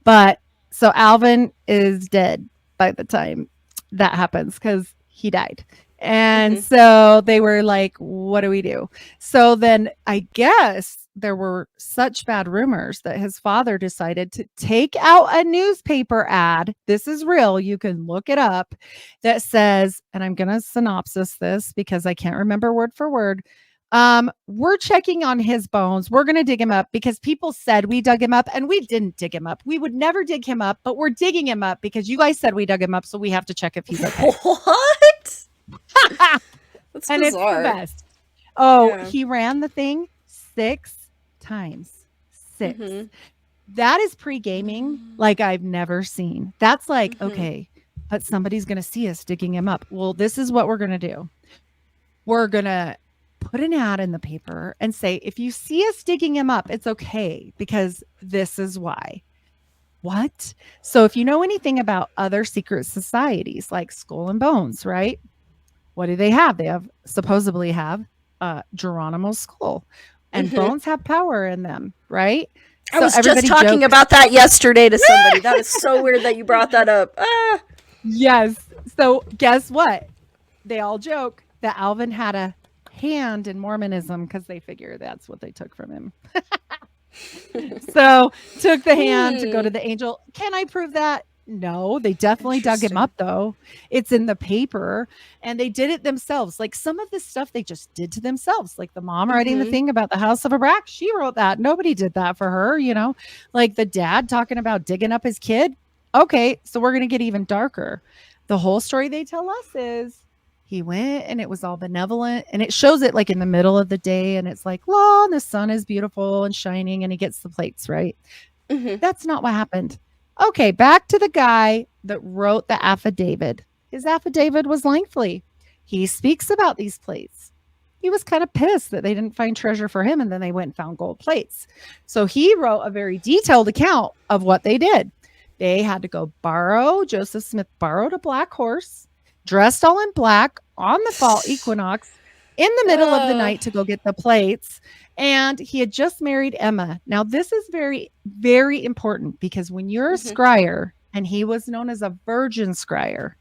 But so Alvin is dead by the time that happens because he died. And Hmm. so they were like, what do we do? So then I guess there were such bad rumors that his father decided to take out a newspaper ad. This is real. You can look it up that says, and I'm going to synopsis this because I can't remember word for word. We're checking on his bones. We're going to dig him up because people said we dug him up and we didn't dig him up. We would never dig him up, but we're digging him up because you guys said we dug him up. So we have to check if he's okay. What? That's And it's the bizarre. best. Oh, Yeah. he ran the thing 6 times. Six. Hmm. That is pre-gaming like I've never seen. That's like, Hmm. okay, but somebody's going to see us digging him up. Well, this is what we're going to do. We're going to put an ad in the paper and say, if you see us digging him up, it's okay because this is why. What? So if you know anything about other secret societies like Skull and Bones, right? What do they have? They have supposedly have Geronimo's skull, and Hmm. bones have power in them, right? I So was just everybody talking jokes. about that yesterday to somebody. That is so weird that you brought that up. Ah. Yes. So guess what? They all joke that Alvin had a hand in Mormonism because they figure that's what they took from him. So took the hand to go Hmm. to the angel. Can I prove that? No, they definitely dug him Interesting. up though. It's in the paper and they did it themselves. Like some of this stuff they just did to themselves. Like the mom writing the Hmm. thing about the house of Iraq, she wrote that. Nobody did that for her. Like the dad talking about digging up his kid. Okay, so we're going to get even darker. The whole story they tell us is he went and it was all benevolent and it shows it like in the middle of the day and it's like, "Law, and the sun is beautiful and shining and he gets the plates, right?" Hmm. That's not what happened. Okay, back to the guy that wrote the affidavit. His affidavit was lengthy. He speaks about these plates. He was kind of pissed that they didn't find treasure for him and then they went and found gold plates. So he wrote a very detailed account of what they did. They had to go Joseph Smith borrowed a black horse, dressed all in black on the fall equinox in the middle of the Uh, night to go get the plates. And he had just married Emma. Now, this is very, very important because when you're a mhm. scryer, and he was known as a virgin scryer,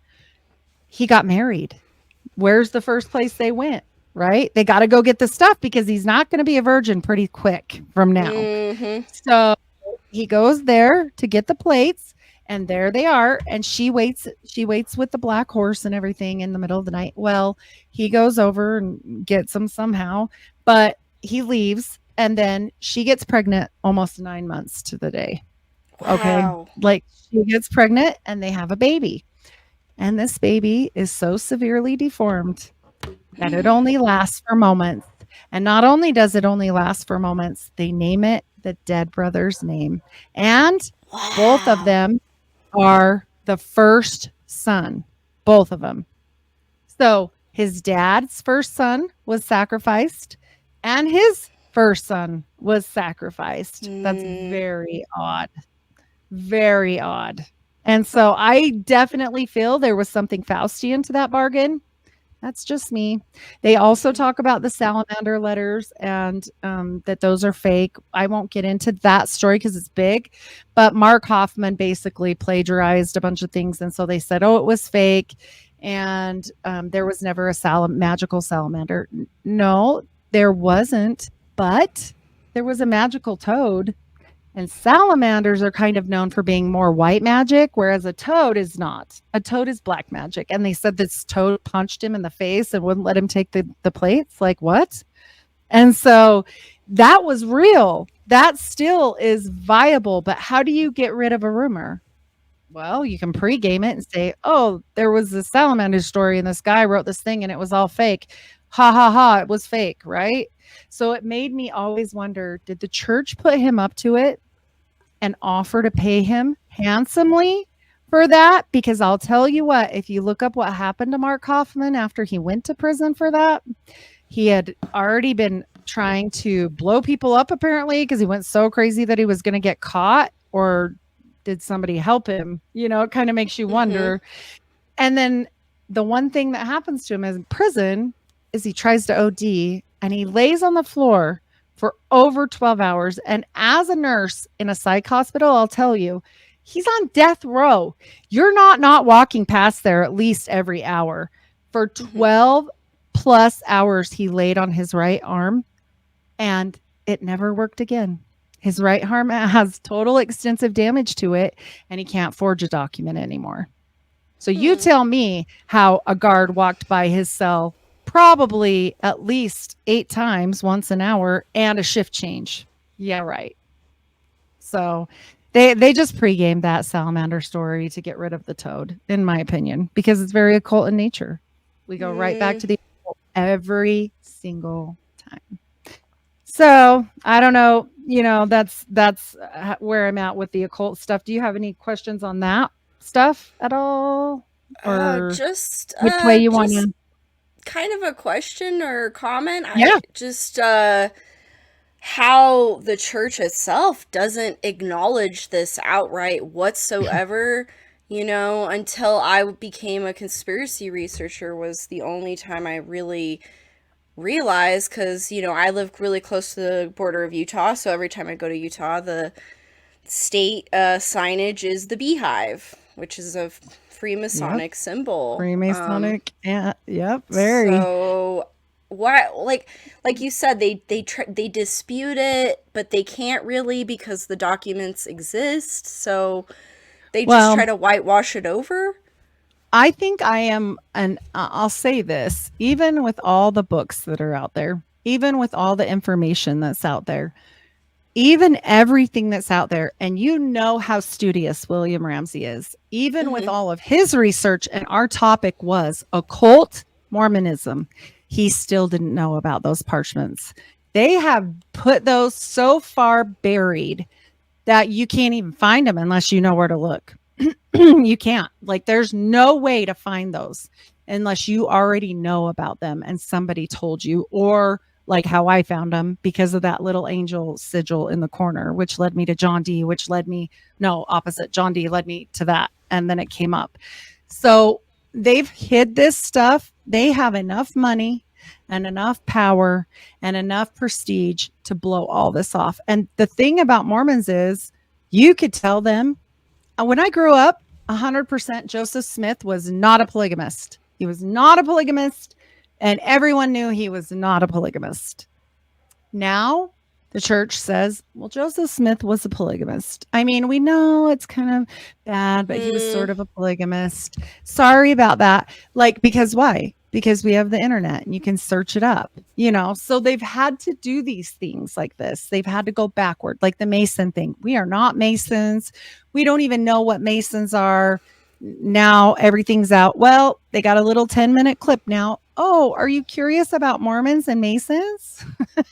he got married. Where's the first place they went? right? They got to go get the stuff because he's not going to be a virgin pretty quick from now. Mm-hmm. So he goes there to get the plates, and there they are, and she waits with the black horse and everything in the middle of the night. Well, he goes over and gets them somehow, but he leaves, and then she gets pregnant almost 9 months to the day. Okay, Wow. like, she gets pregnant and they have a baby, and this baby is so severely deformed that it only lasts for moments. And not only does it only last for moments, they name it the dead brother's name. And both of Wow. them are the first son, both of them. So his dad's first son was sacrificed, and his first son was sacrificed. That's Mm, very odd. Very odd. And so I definitely feel there was something Faustian to that bargain. That's just me. They also mhm, talk about the salamander letters, and that those are fake. I won't get into that story because it's big, but Mark Hoffman basically plagiarized a bunch of things, and so they said, "Oh, it was fake," and there was never a magical salamander. No, there wasn't, but there was a magical toad, and salamanders are kind of known for being more white magic, whereas a toad is not. A toad is black magic. And they said this toad punched him in the face and wouldn't let him take the plates. Like, what? And so that was real. That still is viable. But how do you get rid of a rumor? Well, you can pregame it and say, oh, there was a salamander story and this guy wrote this thing and it was all fake. Ha ha ha, it was fake, right? So it made me always wonder, did the church put him up to it and offer to pay him handsomely for that? Because I'll tell you what, if you look up what happened to Mark Hoffman after he went to prison for that, he had already been trying to blow people up apparently because he went so crazy that he was going to get caught, or did somebody help him? It kind of makes you mhm, wonder. And then the one thing that happens to him in prison is he tries to OD and he lays on the floor for over 12 hours. And as a nurse in a psych hospital, I'll tell you, he's on death row. You're not walking past there at least every hour. For mhm, 12 plus hours, he laid on his right arm and it never worked again. His right arm has total extensive damage to it and he can't forge a document anymore. So you hmm. tell me how a guard walked by his cell probably at least 8 times once an hour and a shift change. Yeah, right. So they just pregame that salamander story to get rid of the toad, in my opinion, because it's very occult in nature. We go right back Mm, to the occult every single time. So I don't know, that's where I'm at with the occult stuff. Do you have any questions on that stuff at all, or just which way you want just to? kind of a question or comment. I Yeah. just how the church itself doesn't acknowledge this outright whatsoever, until I became a conspiracy researcher was the only time I really realized, because I live really close to the border of Utah, so every time I go to Utah, the state signage is the beehive, which is a Yep. Freemasonic symbol. Freemasonic. Yeah. Yep. Very. So why, like you said, they dispute it, but they can't really because the documents exist. So they just try Well, to whitewash it over. I think I am, and I'll say this, even with all the books that are out there, even with all the information that's out there, even everything that's out there, and you know how studious William Ramsey is, even with Mhm. all of his research, and our topic was occult Mormonism, he still didn't know about those parchments. They have put those so far buried that you can't even find them unless you know where to look. You can't. Like, there's no way to find those unless you already know about them and somebody told you, or like how I found them because of that little angel sigil in the corner, which led me to John D, which led me, no, opposite. John D led me to that. And then it came up. So they've hid this stuff. They have enough money and enough power and enough prestige to blow all this off. And the thing about Mormons is you could tell them, when I grew up, 100% Joseph Smith was not a polygamist. He was not a polygamist. And everyone knew he was not a polygamist. Now, the church says, well, Joseph Smith was a polygamist. I mean, we know it's kind of bad, but he was sort Mm, of a polygamist. Sorry about that. Like, because why? Because we have the internet and you can search it up, you know? So they've had to do these things like this. They've had to go backward, like the Mason thing. We are not Masons. We don't even know what Masons are. Now everything's out. Well, they got a little 10-minute clip now. Oh, are you curious about Mormons and Masons?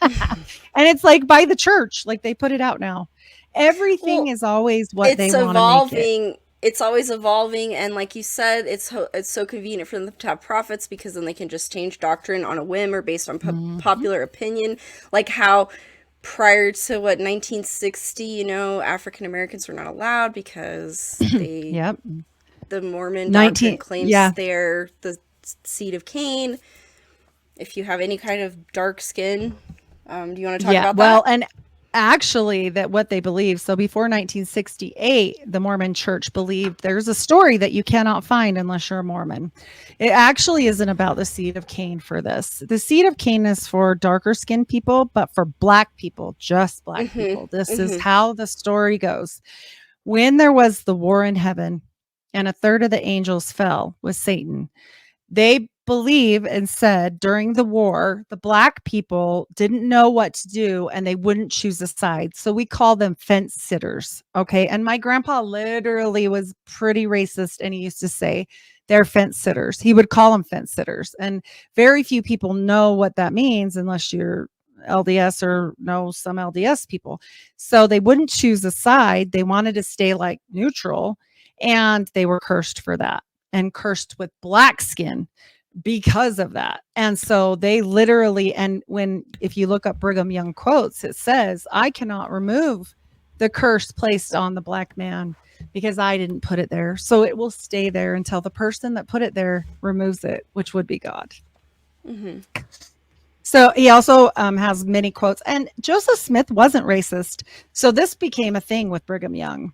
And it's like by the church, like they put it out now. Everything well, is always what they it's want to make it. evolving. It's always evolving, and like you said, it's so convenient for them to have prophets because then they can just change doctrine on a whim or based on Mhm. popular opinion. Like how prior to what 1960, African Americans were not allowed because Yep. the Mormon doctrine 19, claims yeah. they're the seed of Cain. If you have any kind of dark skin, do you want to talk Yeah. about Well, that? and actually that what they believe. So before 1968, the Mormon church believed there's a story that you cannot find unless you're a Mormon. It actually isn't about the seed of Cain for this. The seed of Cain is for darker skinned people, but for black people, just black Mm-hmm. people. This is Mm-hmm. how the story goes. When there was the war in heaven and a third of the angels fell with Satan, they believe and said during the war, the black people didn't know what to do and they wouldn't choose a side. So we call them fence sitters. Okay. And my grandpa literally was pretty racist and he used to say, they're fence sitters. He would call them fence sitters. And very few people know what that means unless you're LDS or know some LDS people. So they wouldn't choose a side. They wanted to stay like neutral and they were cursed for that and cursed with black skin because of that. And so they literally, and when, if you look up Brigham Young quotes, it says, I cannot remove the curse placed on the black man because I didn't put it there. So it will stay there until the person that put it there removes it, which would be God. Mm-hmm. So he also has many quotes. And Joseph Smith wasn't racist. So this became a thing with Brigham Young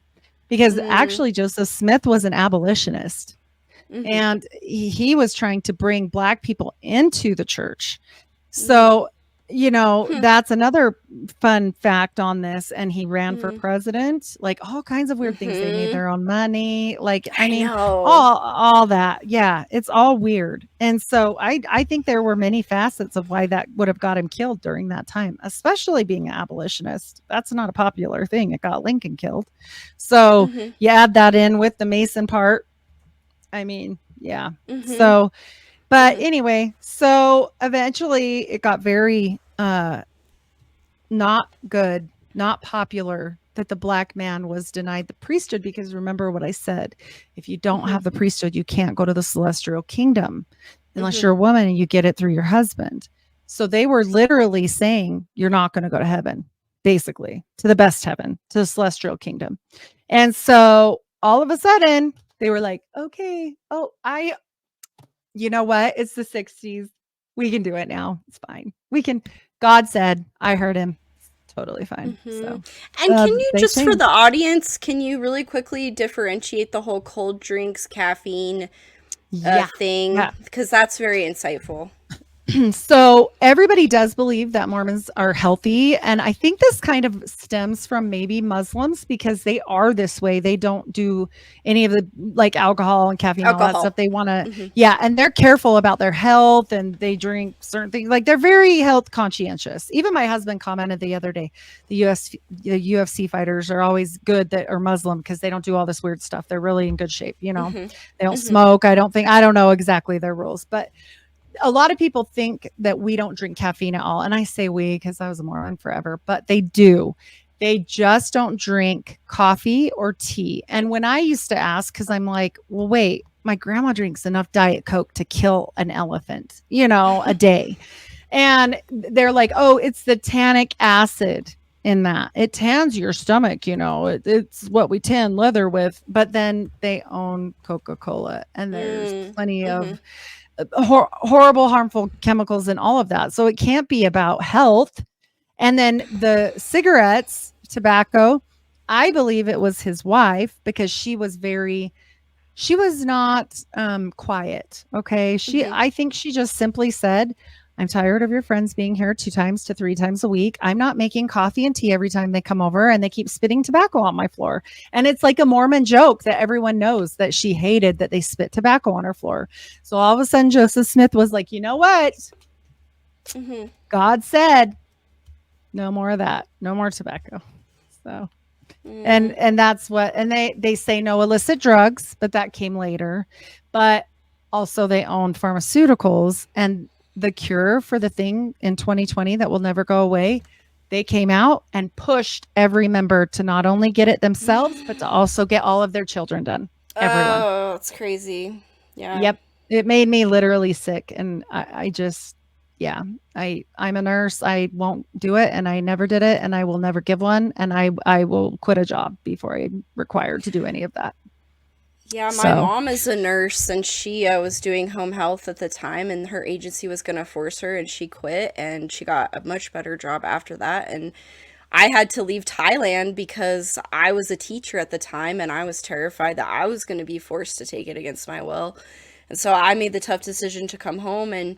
because Mm, actually Joseph Smith was an abolitionist mm-hmm. and he was trying to bring black people into the church. Mm-hmm. So, Hmm. that's another fun fact on this. And he ran for Mm-hmm. president, like all kinds of weird things. They made Mm-hmm. their own money. Like, I I mean, know. all that. Yeah, it's all weird. And so I think there were many facets of why that would have got him killed during that time, especially being an abolitionist. That's not a popular thing. It got Lincoln killed. So Mm-hmm. you add that in with the Mason part. I mean, yeah. Mm-hmm. So, but Mm-hmm. anyway, so eventually it got very not good, not popular that the black man was denied the priesthood because remember what I said. If you don't Mm-hmm. have the priesthood, you can't go to the celestial kingdom unless Mm-hmm. you're a woman and you get it through your husband. So they were literally saying you're not going to go to heaven, basically, to the best heaven, to the celestial kingdom. And so all of a sudden, they were like, okay, oh, you know what? It's the 60s. We can do it now. It's fine. We can. God said, I heard him. It's totally fine. Mm-hmm. So And can you they just for the changed. audience, can you really quickly differentiate the whole cold drinks, caffeine Yeah. thing? Yeah. Because that's very insightful. So everybody does believe that Mormons are healthy. And I think this kind of stems from maybe Muslims because they are this way. They don't do any of the like alcohol and caffeine, all that stuff. Alcohol. They want to, Mm-hmm. yeah. And they're careful about their health and they drink certain things. Like they're very health conscientious. Even my husband commented the other day, the UFC fighters are always good that are Muslim because they don't do all this weird stuff. They're really in good shape. Mm-hmm. They don't Mm-hmm. smoke. I don't know exactly their rules, but a lot of people think that we don't drink caffeine at all. And I say we because I was a Mormon forever, but they do. They just don't drink coffee or tea. And when I used to ask, because I'm like, well, wait, my grandma drinks enough Diet Coke to kill an elephant, a day. And they're like, oh, it's the tannic acid in that. It tans your stomach, it's what we tan leather with. But then they own Coca Cola, and there's plenty Mm-hmm. of horrible, harmful chemicals and all of that. So it can't be about health. And then the cigarettes, tobacco, I believe it was his wife because she was very she was not quiet. Okay. Mhm. I think she just simply said, I'm tired of your friends being here 2 to 3 times a week. I'm not making coffee and tea every time they come over and they keep spitting tobacco on my floor. And it's like a Mormon joke that everyone knows that she hated that they spit tobacco on her floor. So all of a sudden, Joseph Smith was like, you know what? Mhm. God said, no more of that. No more tobacco. So Mm. and that's what and they say no illicit drugs, but that came later. But also they owned pharmaceuticals, and the cure for the thing in 2020 that will never go away, they came out and pushed every member to not only get it themselves but to also get all of their children done. Everyone. Oh, it's crazy. Yeah. Yep. It made me literally sick. And I just, yeah, I'm a nurse. I won't do it. And I never did it. And I will never give one. And I will quit a job before I'm required to do any of that. Yeah, my So mom is a nurse and she was doing home health at the time and her agency was going to force her and she quit and she got a much better job after that and I had to leave Thailand because I was a teacher at the time and I was terrified that I was going to be forced to take it against my will. And so I made the tough decision to come home and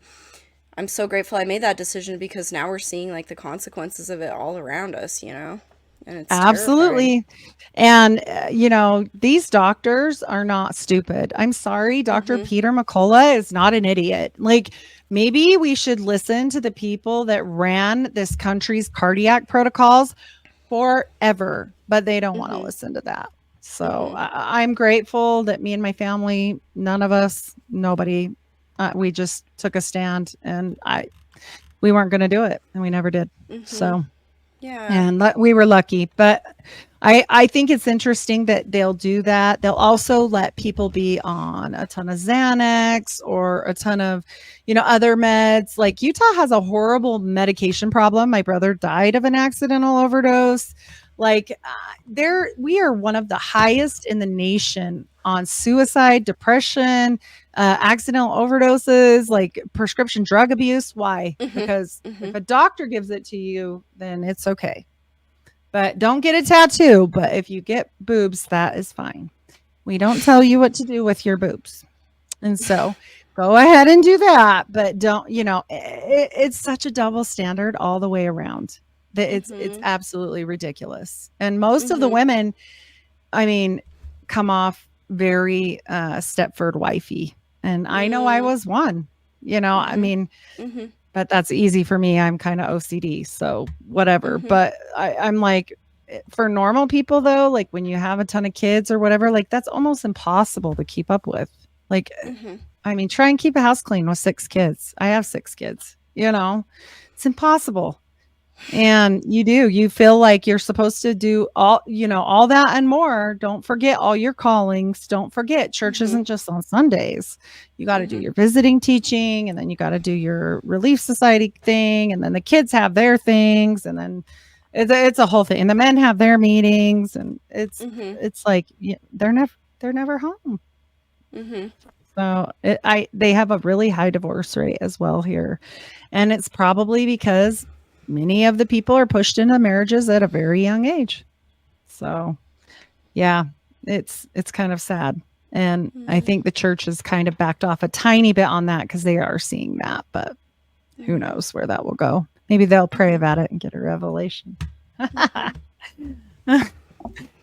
I'm so grateful I made that decision because now we're seeing like the consequences of it all around us, you know? And it's terrifying. absolutely. And, these doctors are not stupid. I'm sorry. Dr. Mhm. Peter McCullough is not an idiot. Like, maybe we should listen to the people that ran this country's cardiac protocols forever, but they don't want to Mhm. listen to that. So Mhm. I'm grateful that me and my family, none of us, nobody, we just took a stand, and we weren't going to do it, and we never did. Mhm. So, Yeah. and we were lucky, but I think it's interesting that they'll do that. They'll also let people be on a ton of Xanax or a ton of, other meds. Like Utah has a horrible medication problem. My brother died of an accidental overdose. Like there, we are one of the highest in the nation on suicide, depression, accidental overdoses, like prescription drug abuse. Why? Mhm. Because if Mhm. a doctor gives it to you, then it's okay. But don't get a tattoo. But if you get boobs, that is fine. We don't tell you what to do with your boobs. And so go ahead and do that. But don't, it's such a double standard all the way around that it's Mhm. absolutely ridiculous. And most of the Mhm. women, I mean, come off very Stepford wifey. And I know I Mm. was one, I Mhm. mean, Mhm. but that's easy for me. I'm kind of OCD, so whatever. Mhm. But I'm like, for normal people though, like when you have a ton of kids or whatever, like that's almost impossible to keep up with. Like, Mhm. I mean, try and keep a house clean with 6 kids. I have 6 kids, it's impossible. And you feel like you're supposed to do all that and more. Don't forget all your callings. Don't forget church Mhm. isn't just on Sundays. You got to do Mhm. your visiting teaching, and then you got to do your relief society thing, and then the kids have their things, and then it's a whole thing. And the men have their meetings, and Mhm. it's like they're never home. Mhm. So they have a really high divorce rate as well here. And it's probably because many of the people are pushed into marriages at a very young age. So, yeah, it's kind of sad. And I Mhm. think the church has kind of backed off a tiny bit on that because they are seeing that, but who Mhm. knows where that will go. Maybe they'll pray Mhm. about it and get a revelation. Mhm.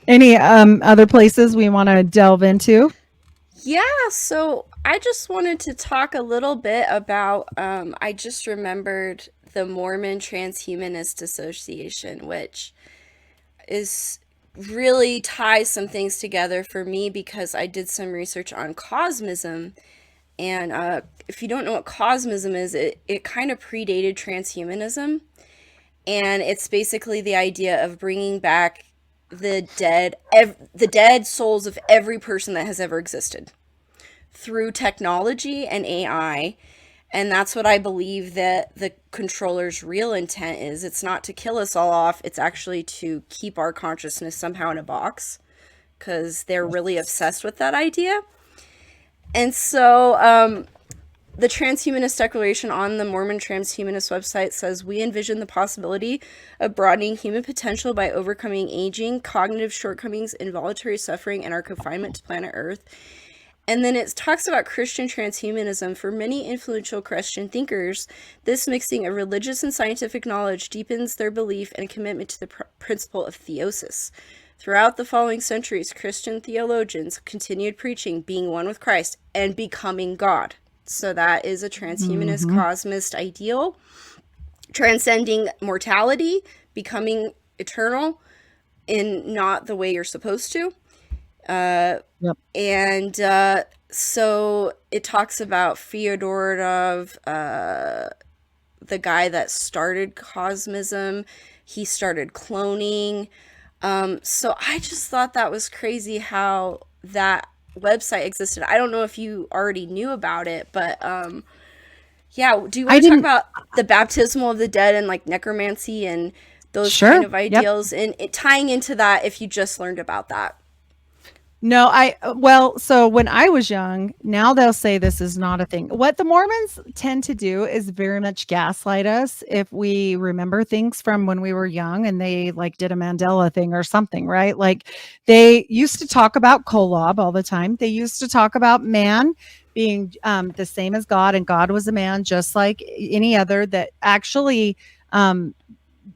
Any other places we want to delve into? Yeah, so I just wanted to talk a little bit about I just remembered the Mormon Transhumanist Association, which is really ties some things together for me because I did some research on cosmism. And if you don't know what cosmism is, it kind of predated transhumanism. And it's basically the idea of bringing back the dead souls of every person that has ever existed through technology and AI. And that's what I believe that the controller's real intent is. It's not to kill us all off, it's actually to keep our consciousness somehow in a box because they're really obsessed with that idea. And so the Transhumanist Declaration on the Mormon Transhumanist website says we envision the possibility of broadening human potential by overcoming aging, cognitive shortcomings, involuntary suffering, and our confinement to planet Earth. And then it talks about Christian transhumanism. For many influential Christian thinkers, this mixing of religious and scientific knowledge deepens their belief and commitment to the principle of theosis. Throughout the following centuries, Christian theologians continued preaching being one with Christ and becoming God. So that is a transhumanist cosmist ideal, transcending mortality, becoming eternal in not the way you're supposed to. Yep. And so it talks about Fyodorov, the guy that started cosmism. He started cloning. So I just thought that was crazy how that website existed. I don't know if you already knew about it, but yeah. Do you I want to talk didn't. about the baptismal of the dead and like necromancy and those kind Sure. of Yep. ideals and it tying into that if you just learned about that? No, so when I was young, now they'll say this is not a thing. What the Mormons tend to do is very much gaslight us if we remember things from when we were young and they like did a Mandela thing or something, right? Like they used to talk about Kolob all the time. They used to talk about man being the same as God, and God was a man just like any other, that actually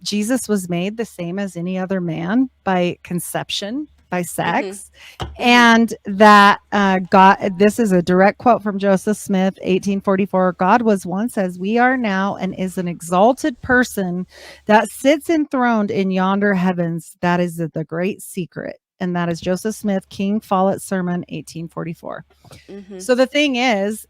Jesus was made the same as any other man by conception, by Mm-hmm. sex, Mm-hmm. and that God, this is a direct quote from Joseph Smith, 1844, God was once as we are now and is an exalted person that sits enthroned in yonder heavens. That is the great secret. And that is Joseph Smith, King Follett Sermon, 1844. Mm-hmm. So the thing is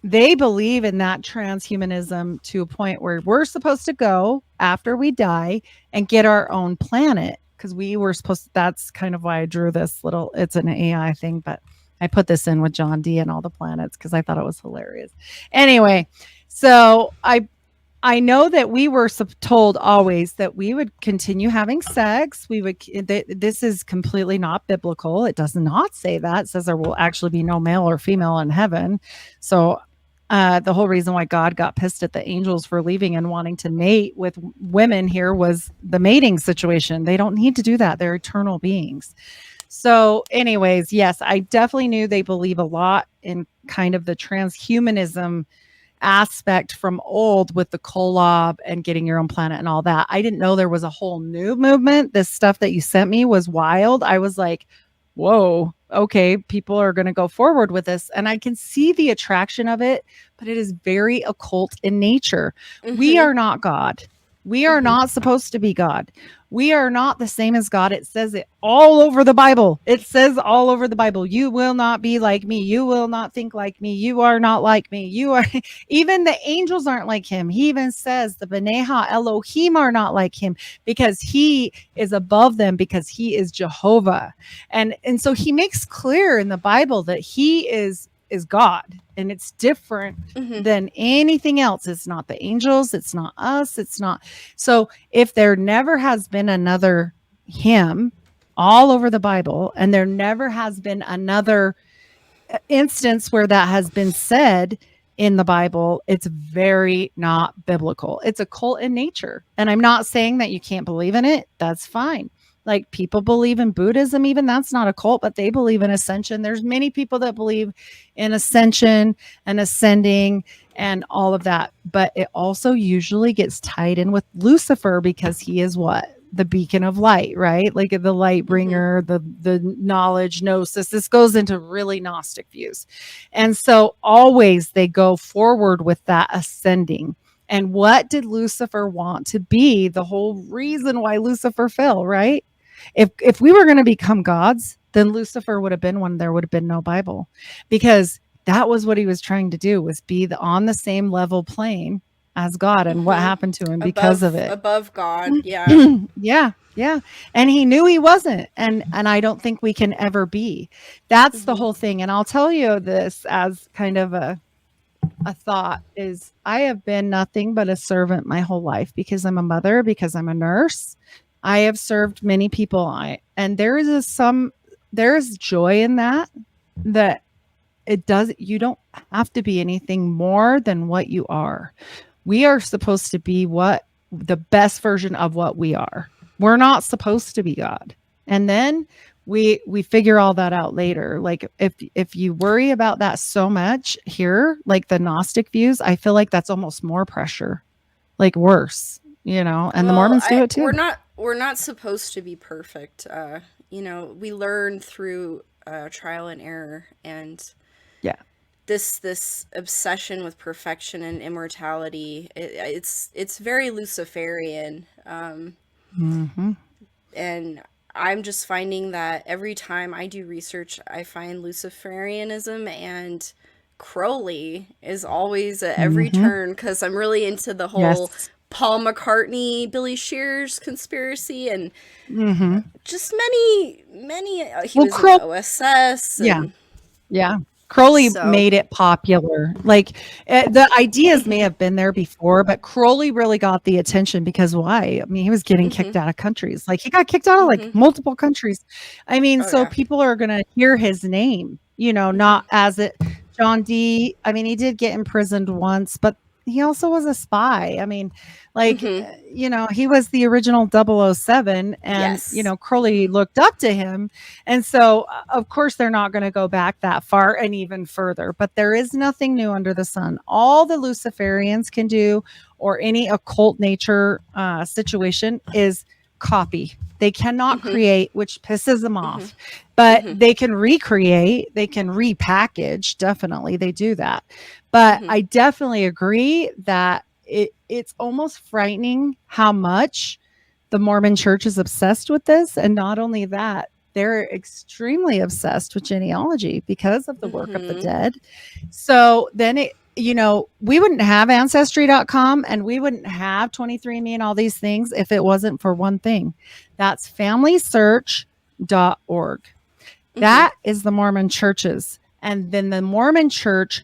they believe in that transhumanism to a point where we're supposed to go after we die and get our own planet, because we were supposed to, that's kind of why I drew this little, it's an AI thing, but I put this in with John D and all the planets because I thought it was hilarious. Anyway, so I know that we were told always that we would continue having sex. We would. This is completely not biblical. It does not say that. It says there will actually be no male or female in heaven. So the whole reason why God got pissed at the angels for leaving and wanting to mate with women here was the mating situation. They don't need to do that. They're eternal beings. So, anyways, yes, I definitely knew they believe a lot in kind of the transhumanism aspect from old with the Kolob and getting your own planet and all that. I didn't know there was a whole new movement. This stuff that you sent me was wild. I was like, whoa, okay, people are going to go forward with this. And I can see the attraction of it, but it is very occult in nature. We Mm-hmm. are not God. We are Mm-hmm. not supposed to be God. We are not the same as God. It says it all over the Bible. It says all over the Bible, you will not be like me. You will not think like me. You are not like me. You are, even the angels aren't like him. He even says the Beneha Elohim are not like him because he is above them, because he is Jehovah. And so he makes clear in the Bible that he is God, and it's different Mm-hmm. than anything else. It's not the angels, it's not us, it's not. So if there never has been another him all over the Bible, and there never has been another instance where that has been said in the Bible, it's very not biblical. It's occult in nature. And I'm not saying that you can't believe in it. That's fine. Like people believe in Buddhism, even that's not a cult, but they believe in ascension. There's many people that believe in ascension and ascending and all of that. But it also usually gets tied in with Lucifer because he is what? The beacon of light, right? Like the light Mm-hmm. bringer, the knowledge, gnosis. This goes into really Gnostic views. And so always they go forward with that ascending. And what did Lucifer want to be? The whole reason why Lucifer fell, right? If we were going to become gods, then Lucifer would have been one. There would have been no Bible, because that was what he was trying to do, was be on the same level plane as God. And what Mm-hmm. happened to him because of it? Above God, yeah. Yeah, yeah. And he knew he wasn't. And I don't think we can ever be. That's the Mm-hmm. whole thing. And I'll tell you this as kind of a thought is, I have been nothing but a servant my whole life, because I'm a mother, because I'm a nurse. I have served many people. And there is joy in that, that it does, you don't have to be anything more than what you are. We are supposed to be what the best version of what we are. We're not supposed to be God. And then we figure all that out later. Like if you worry about that so much here, like the Gnostic views, I feel like that's almost more pressure, like worse, and the Well, Mormons do I it too. we're not supposed to be perfect. We learn through trial and error, and Yeah. this obsession with perfection and immortality, it's very Luciferian. Hmm. And I'm just finding that every time I do research, I find Luciferianism and Crowley is always at every Hmm. turn, because I'm really into the whole Yes. Paul McCartney, Billy Shears conspiracy, and Hmm. just many. He Well, was in the OSS, yeah. and Yeah. Crowley so. made it popular. Like the ideas may have been there before, but Crowley really got the attention because why? I mean, he was getting Hmm. kicked out of countries. Like he got kicked out of like Hmm. multiple countries. I mean, Oh so yeah. people are going to hear his name, Hmm. not as it John D. I mean, he did get imprisoned once, but he also was a spy. I mean, like, Hmm. he was the original 007 and, Yes. Crowley looked up to him. And so, of course, they're not going to go back that far and even further, but there is nothing new under the sun. All the Luciferians can do, or any occult nature situation, is copy. They cannot Hmm. create, which pisses them Hmm. off, but Hmm. they can recreate, they can repackage. Definitely, they do that. But Hmm. I definitely agree that it's almost frightening how much the Mormon church is obsessed with this. And not only that, they're extremely obsessed with genealogy because of the work of the Hmm. dead. So then we wouldn't have ancestry.com and we wouldn't have 23andMe and all these things if it wasn't for one thing. That's familysearch.org. Hmm. That is the Mormon churches. And then the Mormon church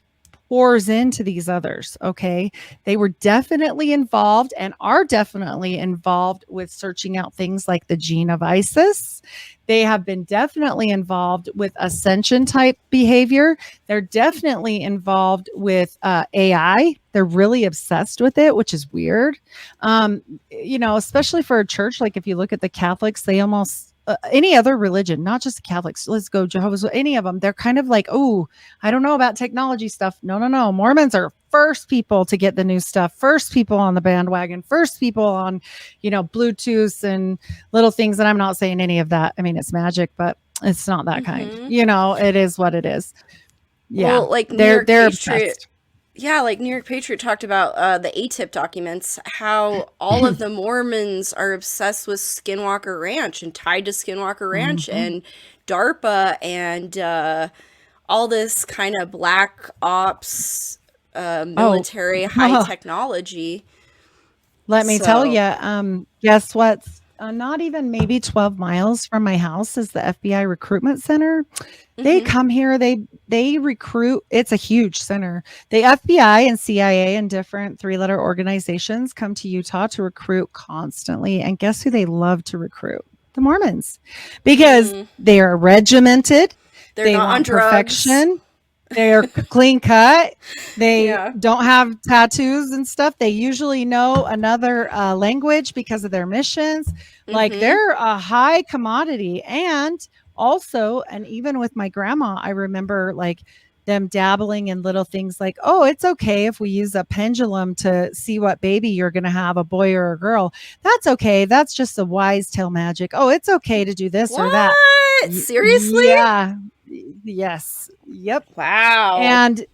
pours into these others. Okay. They were definitely involved and are definitely involved with searching out things like the gene of Isis. They have been definitely involved with ascension type behavior. They're definitely involved with AI. They're really obsessed with it, which is weird. Especially for a church, like if you look at the Catholics, they almost any other religion, not just Catholics, let's go Jehovah's, any of them, they're kind of like, oh, I don't know about technology stuff. No, no, no. Mormons are first people to get the new stuff, first people on the bandwagon, first people on, Bluetooth and little things. And I'm not saying any of that. I mean, it's magic, but it's not that kind. Hmm. It is what it is. Yeah. Well, like New York They're Patriot, obsessed. yeah, like New York Patriot talked about the ATIP documents, how all of the Mormons are obsessed with Skinwalker Ranch and tied to Skinwalker Ranch Mhm. and DARPA and all this kind of black ops, Oh, military high technology. let me tell So, you, guess what's not even maybe 12 miles from my house is the FBI recruitment center. They hmm. come here, they recruit. It's a huge center. The FBI and CIA and different three-letter organizations come to Utah to recruit constantly. And guess who they love to recruit? The Mormons. Because Mm, they are regimented, they're they not on want drugs. perfection, they're clean cut. They Yeah. don't have tattoos and stuff. They usually know another language because of their missions. Like Hmm. they're a high commodity. And also, and even with my grandma, I remember like them dabbling in little things like, oh, it's okay if we use a pendulum to see what baby you're going to have, a boy or a girl. That's okay. That's just a wise tale magic. Oh, it's okay to do this or that. What? Seriously? Yeah. Yes. Yep. Wow. And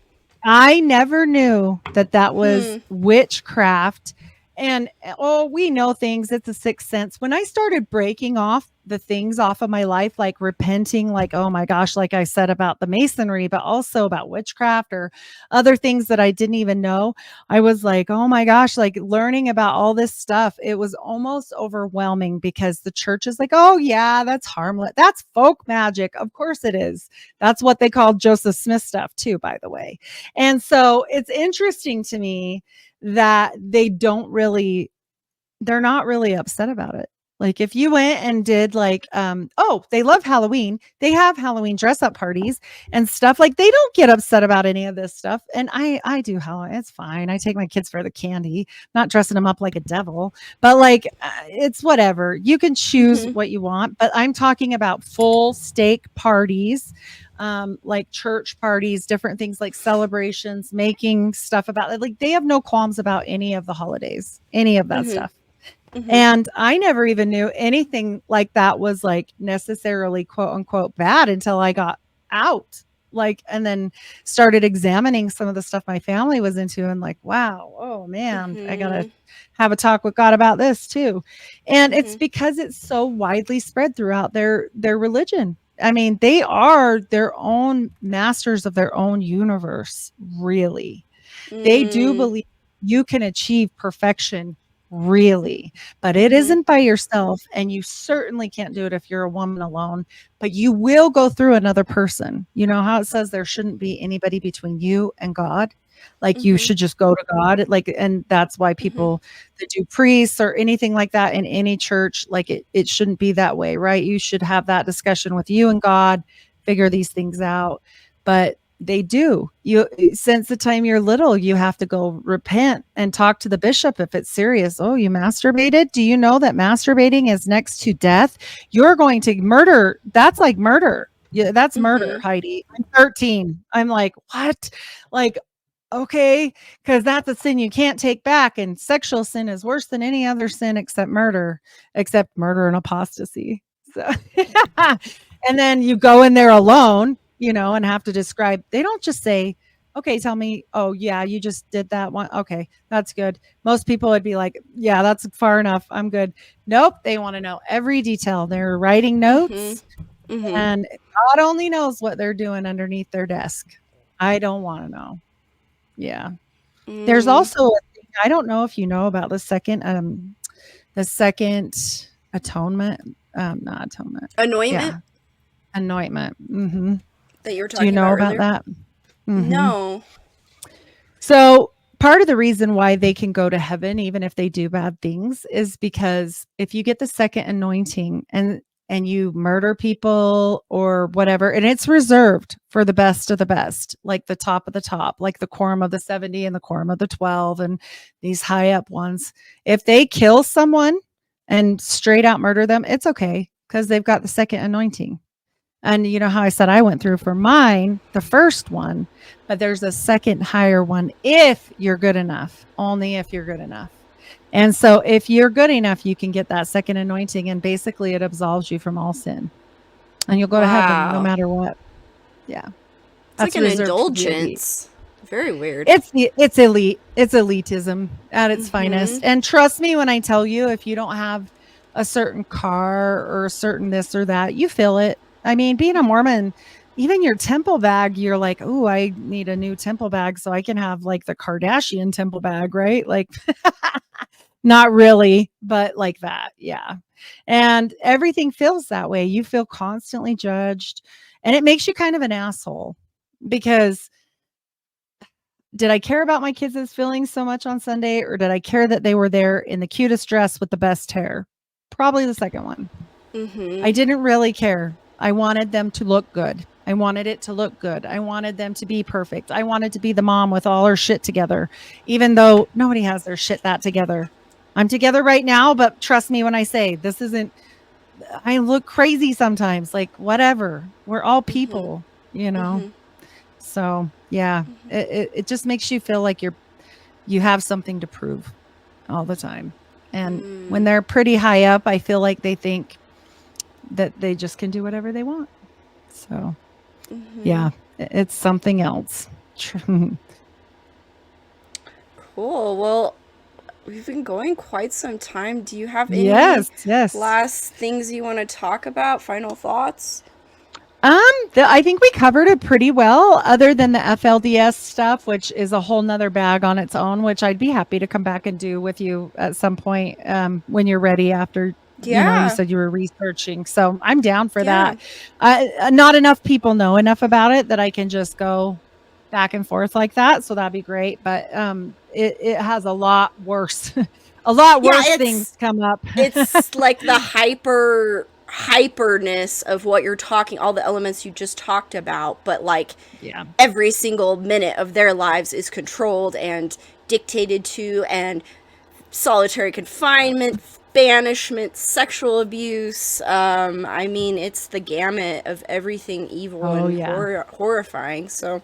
I never knew that that was Hmm. witchcraft. And oh, we know things. It's a sixth sense. When I started breaking off the things off of my life, like repenting, like, oh my gosh, like I said about the masonry, but also about witchcraft or other things that I didn't even know, I was like, oh my gosh, like learning about all this stuff. It was almost overwhelming because the church is like, oh yeah, that's harmless. That's folk magic. Of course it is. That's what they called Joseph Smith stuff too, by the way. And so it's interesting to me that they're not really upset about it. Like if you went and did like, oh, they love Halloween. They have Halloween dress up parties and stuff. Like they don't get upset about any of this stuff. And I do Halloween. It's fine. I take my kids for the candy, not dressing them up like a devil, but like it's whatever. You can choose Mhm. what you want. But I'm talking about full steak parties, like church parties, different things like celebrations, making stuff about it. Like they have no qualms about any of the holidays, any of that Mhm. stuff. Mhm. And I never even knew anything like that was like necessarily quote unquote bad until I got out. Like, and then started examining some of the stuff my family was into and like, wow, oh man, I got to Mhm. have a talk with God about this too. And it's Mhm. because it's so widely spread throughout their religion. I mean, they are their own masters of their own universe, really. They do Mm. believe you can achieve perfection, really, but it Mhm. isn't by yourself, and you certainly can't do it if you're a woman alone, but you will go through another person. You know how it says there shouldn't be anybody between you and God? Like you Mhm. should just go to God. Like, and that's why Mhm. people that do priests or anything like that in any church, like it shouldn't be that way, right? You should have that discussion with you and God, figure these things out. But they do. You since the time you're little, you have to go repent and talk to the bishop if it's serious. Oh, you masturbated? Do you know that masturbating is next to death? You're going to murder. That's like murder. Yeah, that's murder, Mhm. Heidi. I'm 13. I'm like, what? Like, okay, because that's a sin you can't take back. And sexual sin is worse than any other sin except murder and apostasy. So and then you go in there alone, and have to describe. They don't just say, okay, tell me, oh yeah, you just did that one. Okay, that's good. Most people would be like, yeah, that's far enough. I'm good. Nope, they want to know every detail. They're writing Mhm. notes, Mhm. and God only knows what they're doing underneath their desk. I don't want to know. Yeah. There's Mm. also a thing, I don't know if you know about the second atonement, not atonement. Anointment Yeah, anointment. that you were Do you talking know about about earlier? that? Mhm. No. So, part of the reason why they can go to heaven even if they do bad things is because if you get the second anointing and you murder people or whatever, and it's reserved for the best of the best, like the top of the top, like the quorum of the 70 and the quorum of the 12 and these high up ones. If they kill someone and straight out murder them, it's okay because they've got the second anointing. And you know how I said I went through for mine, the first one, but there's a second higher one if you're good enough, only if you're good enough. And so if you're good enough, you can get that second anointing and basically it absolves you from all sin and you'll go to heaven no Wow. matter what. Yeah. It's like That's an reserved for the elite. indulgence. Very weird. It's elite. It's elitism at its finest. Mhm. And trust me when I tell you, if you don't have a certain car or a certain this or that, you feel it. I mean, being a Mormon, even your temple bag, you're like, oh, I need a new temple bag so I can have like the Kardashian temple bag, right? Like, not really, but like that. Yeah. And everything feels that way. You feel constantly judged, and it makes you kind of an asshole because did I care about my kids' feelings so much on Sunday, or did I care that they were there in the cutest dress with the best hair? Probably the second one. I Mhm. didn't really care. I wanted them to look good. I wanted it to look good. I wanted them to be perfect. I wanted to be the mom with all her shit together, even though nobody has their shit that together. I'm together right now, but trust me when I say this isn't, I look crazy sometimes, like whatever. We're all Mhm. people, you know? Mhm. So yeah, it just makes you feel like you have something to prove all the time. And when Mm. they're pretty high up, I feel like they think that they just can do whatever they want. So Mhm. yeah, it's something else. Cool. Well, we've been going quite some time. Do you have any Yes, yes. last things you want to talk about? Final thoughts? Um, I think we covered it pretty well, other than the FLDS stuff, which is a whole nother bag on its own, which I'd be happy to come back and do with you at some point when you're ready after, you Yeah. said you were researching. So I'm down for Yeah. that. Not enough people know enough about it that I can just go back and forth like that. So that'd be great. But it has a lot worse, a lot Yeah, worse things come up. it's like the hyperness of what you're talking, all the elements you just talked about, but like Yeah. every single minute of their lives is controlled and dictated to, and solitary confinement, banishment, sexual abuse. I mean, it's the gamut of everything evil Oh and yeah. horrifying. So, um,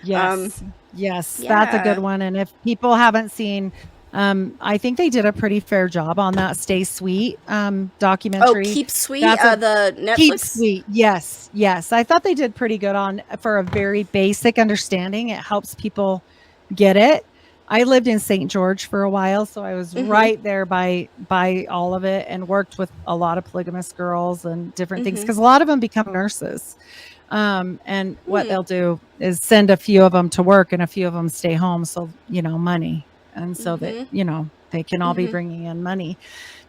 Yes. Yes, that's a good yeah. one. And if people haven't seen, I think they did a pretty fair job on that Stay Sweet Oh, documentary. Keep Sweet, That's a the Keep Netflix. Sweet. Yes. Yes. I thought they did pretty good on for a very basic understanding. It helps people get it. I lived in St. George for a while, so I was Mm-hmm. right there by all of it and worked with a lot of polygamous girls and different things Mm-hmm. because a lot of them become nurses. And what Hmm. they'll do is send a few of them to work and a few of them stay home. So, money. And so that, Mm-hmm. they can all be Mm-hmm. bringing in money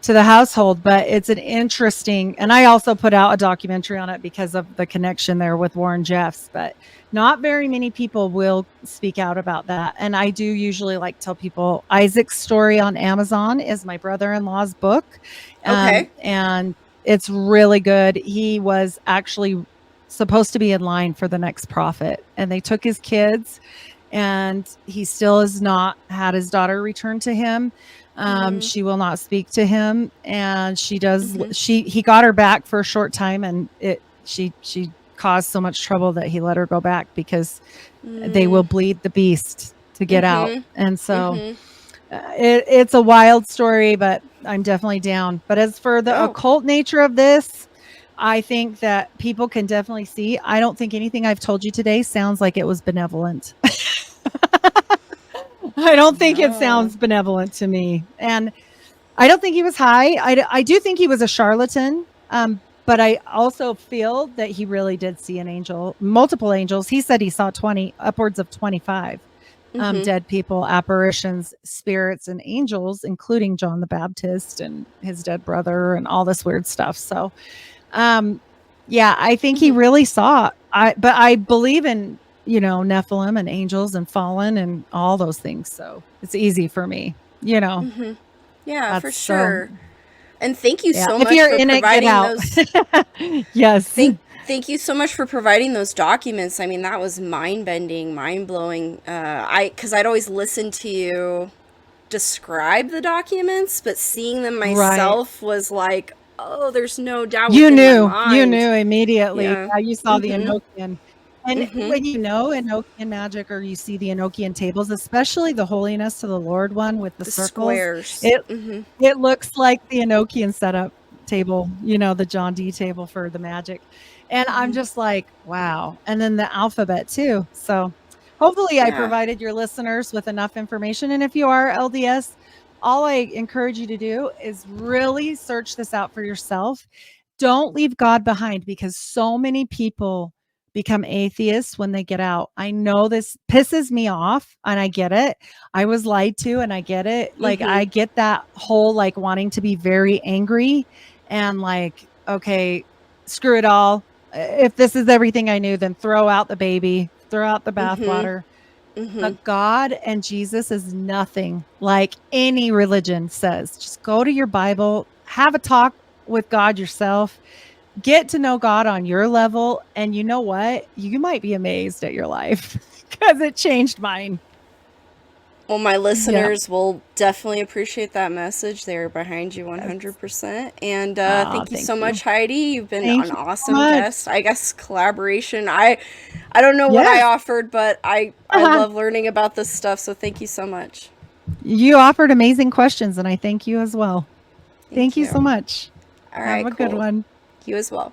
to the household. But it's an interesting, and I also put out a documentary on it because of the connection there with Warren Jeffs, but not very many people will speak out about that. And I do usually like tell people Isaac's Story on Amazon is my brother-in-law's book. Okay. And it's really good. He was actually supposed to be in line for the next prophet, and they took his kids, and he still has not had his daughter returned to him. Mm-hmm. She will not speak to him, and Mm-hmm. he got her back for a short time, and she caused so much trouble that he let her go back because they will bleed the beast to get out. Mm-hmm. And so Mm-hmm. it's a wild story, but I'm definitely down. But as for the Oh. occult nature of this, I think that people can definitely see. I don't think anything I've told you today sounds like it was benevolent. I don't think it No. sounds benevolent to me. And I don't think he was high. I do think he was a charlatan. But I also feel that he really did see an angel, multiple angels. He said he saw 20, upwards of 25 Mm-hmm. dead people, apparitions, spirits, and angels, including John the Baptist and his dead brother and all this weird stuff. So, um, yeah, I think he Mm-hmm. really saw. But I believe in Nephilim and angels and fallen and all those things. So it's easy for me. Mm-hmm. Yeah, for That's so. sure. And thank you Yeah, so if much you're for in it, get providing out. those. Yes. Thank you so much for providing those documents. I mean, that was mind bending, mind blowing. Because I'd always listen to you describe the documents, but seeing them Right. myself was like, oh, there's no doubt You within my knew. You mind. knew immediately. Yeah. Yeah, you saw the Mm-hmm. Enochian. And Mm-hmm. when you know Enochian magic or you see the Enochian tables, especially the Holiness to the Lord one with the The circles, squares. it Mm-hmm. it looks like the Enochian setup table, the John D table for the magic. And I'm Mm-hmm. just like, wow. And then the alphabet too. So hopefully I Yeah. provided your listeners with enough information. And if you are LDS, all I encourage you to do is really search this out for yourself. Don't leave God behind because so many people become atheists when they get out. I know this pisses me off and I get it. I was lied to and I get it. Like Mm-hmm. I get that whole like wanting to be very angry and like, okay, screw it all. If this is everything I knew, then throw out the baby, throw out the Mm-hmm. bathwater. Mm-hmm. But God and Jesus is nothing like any religion says. Just go to your Bible, have a talk with God yourself, get to know God on your level. And you know what? You might be amazed at your life because it changed mine. Well, my Yeah. listeners will definitely appreciate that message. They're behind you Yes. 100%. And Oh, thank you thank so you. much, Heidi. You've been Thank an you so awesome much. guest. I guess collaboration. I don't know what I Yes. offered, but I love learning about this stuff. So thank you so much. You offered amazing questions, and I thank you as well. Thank Thank you so you. much. All Have right, a good cool. one. You as well.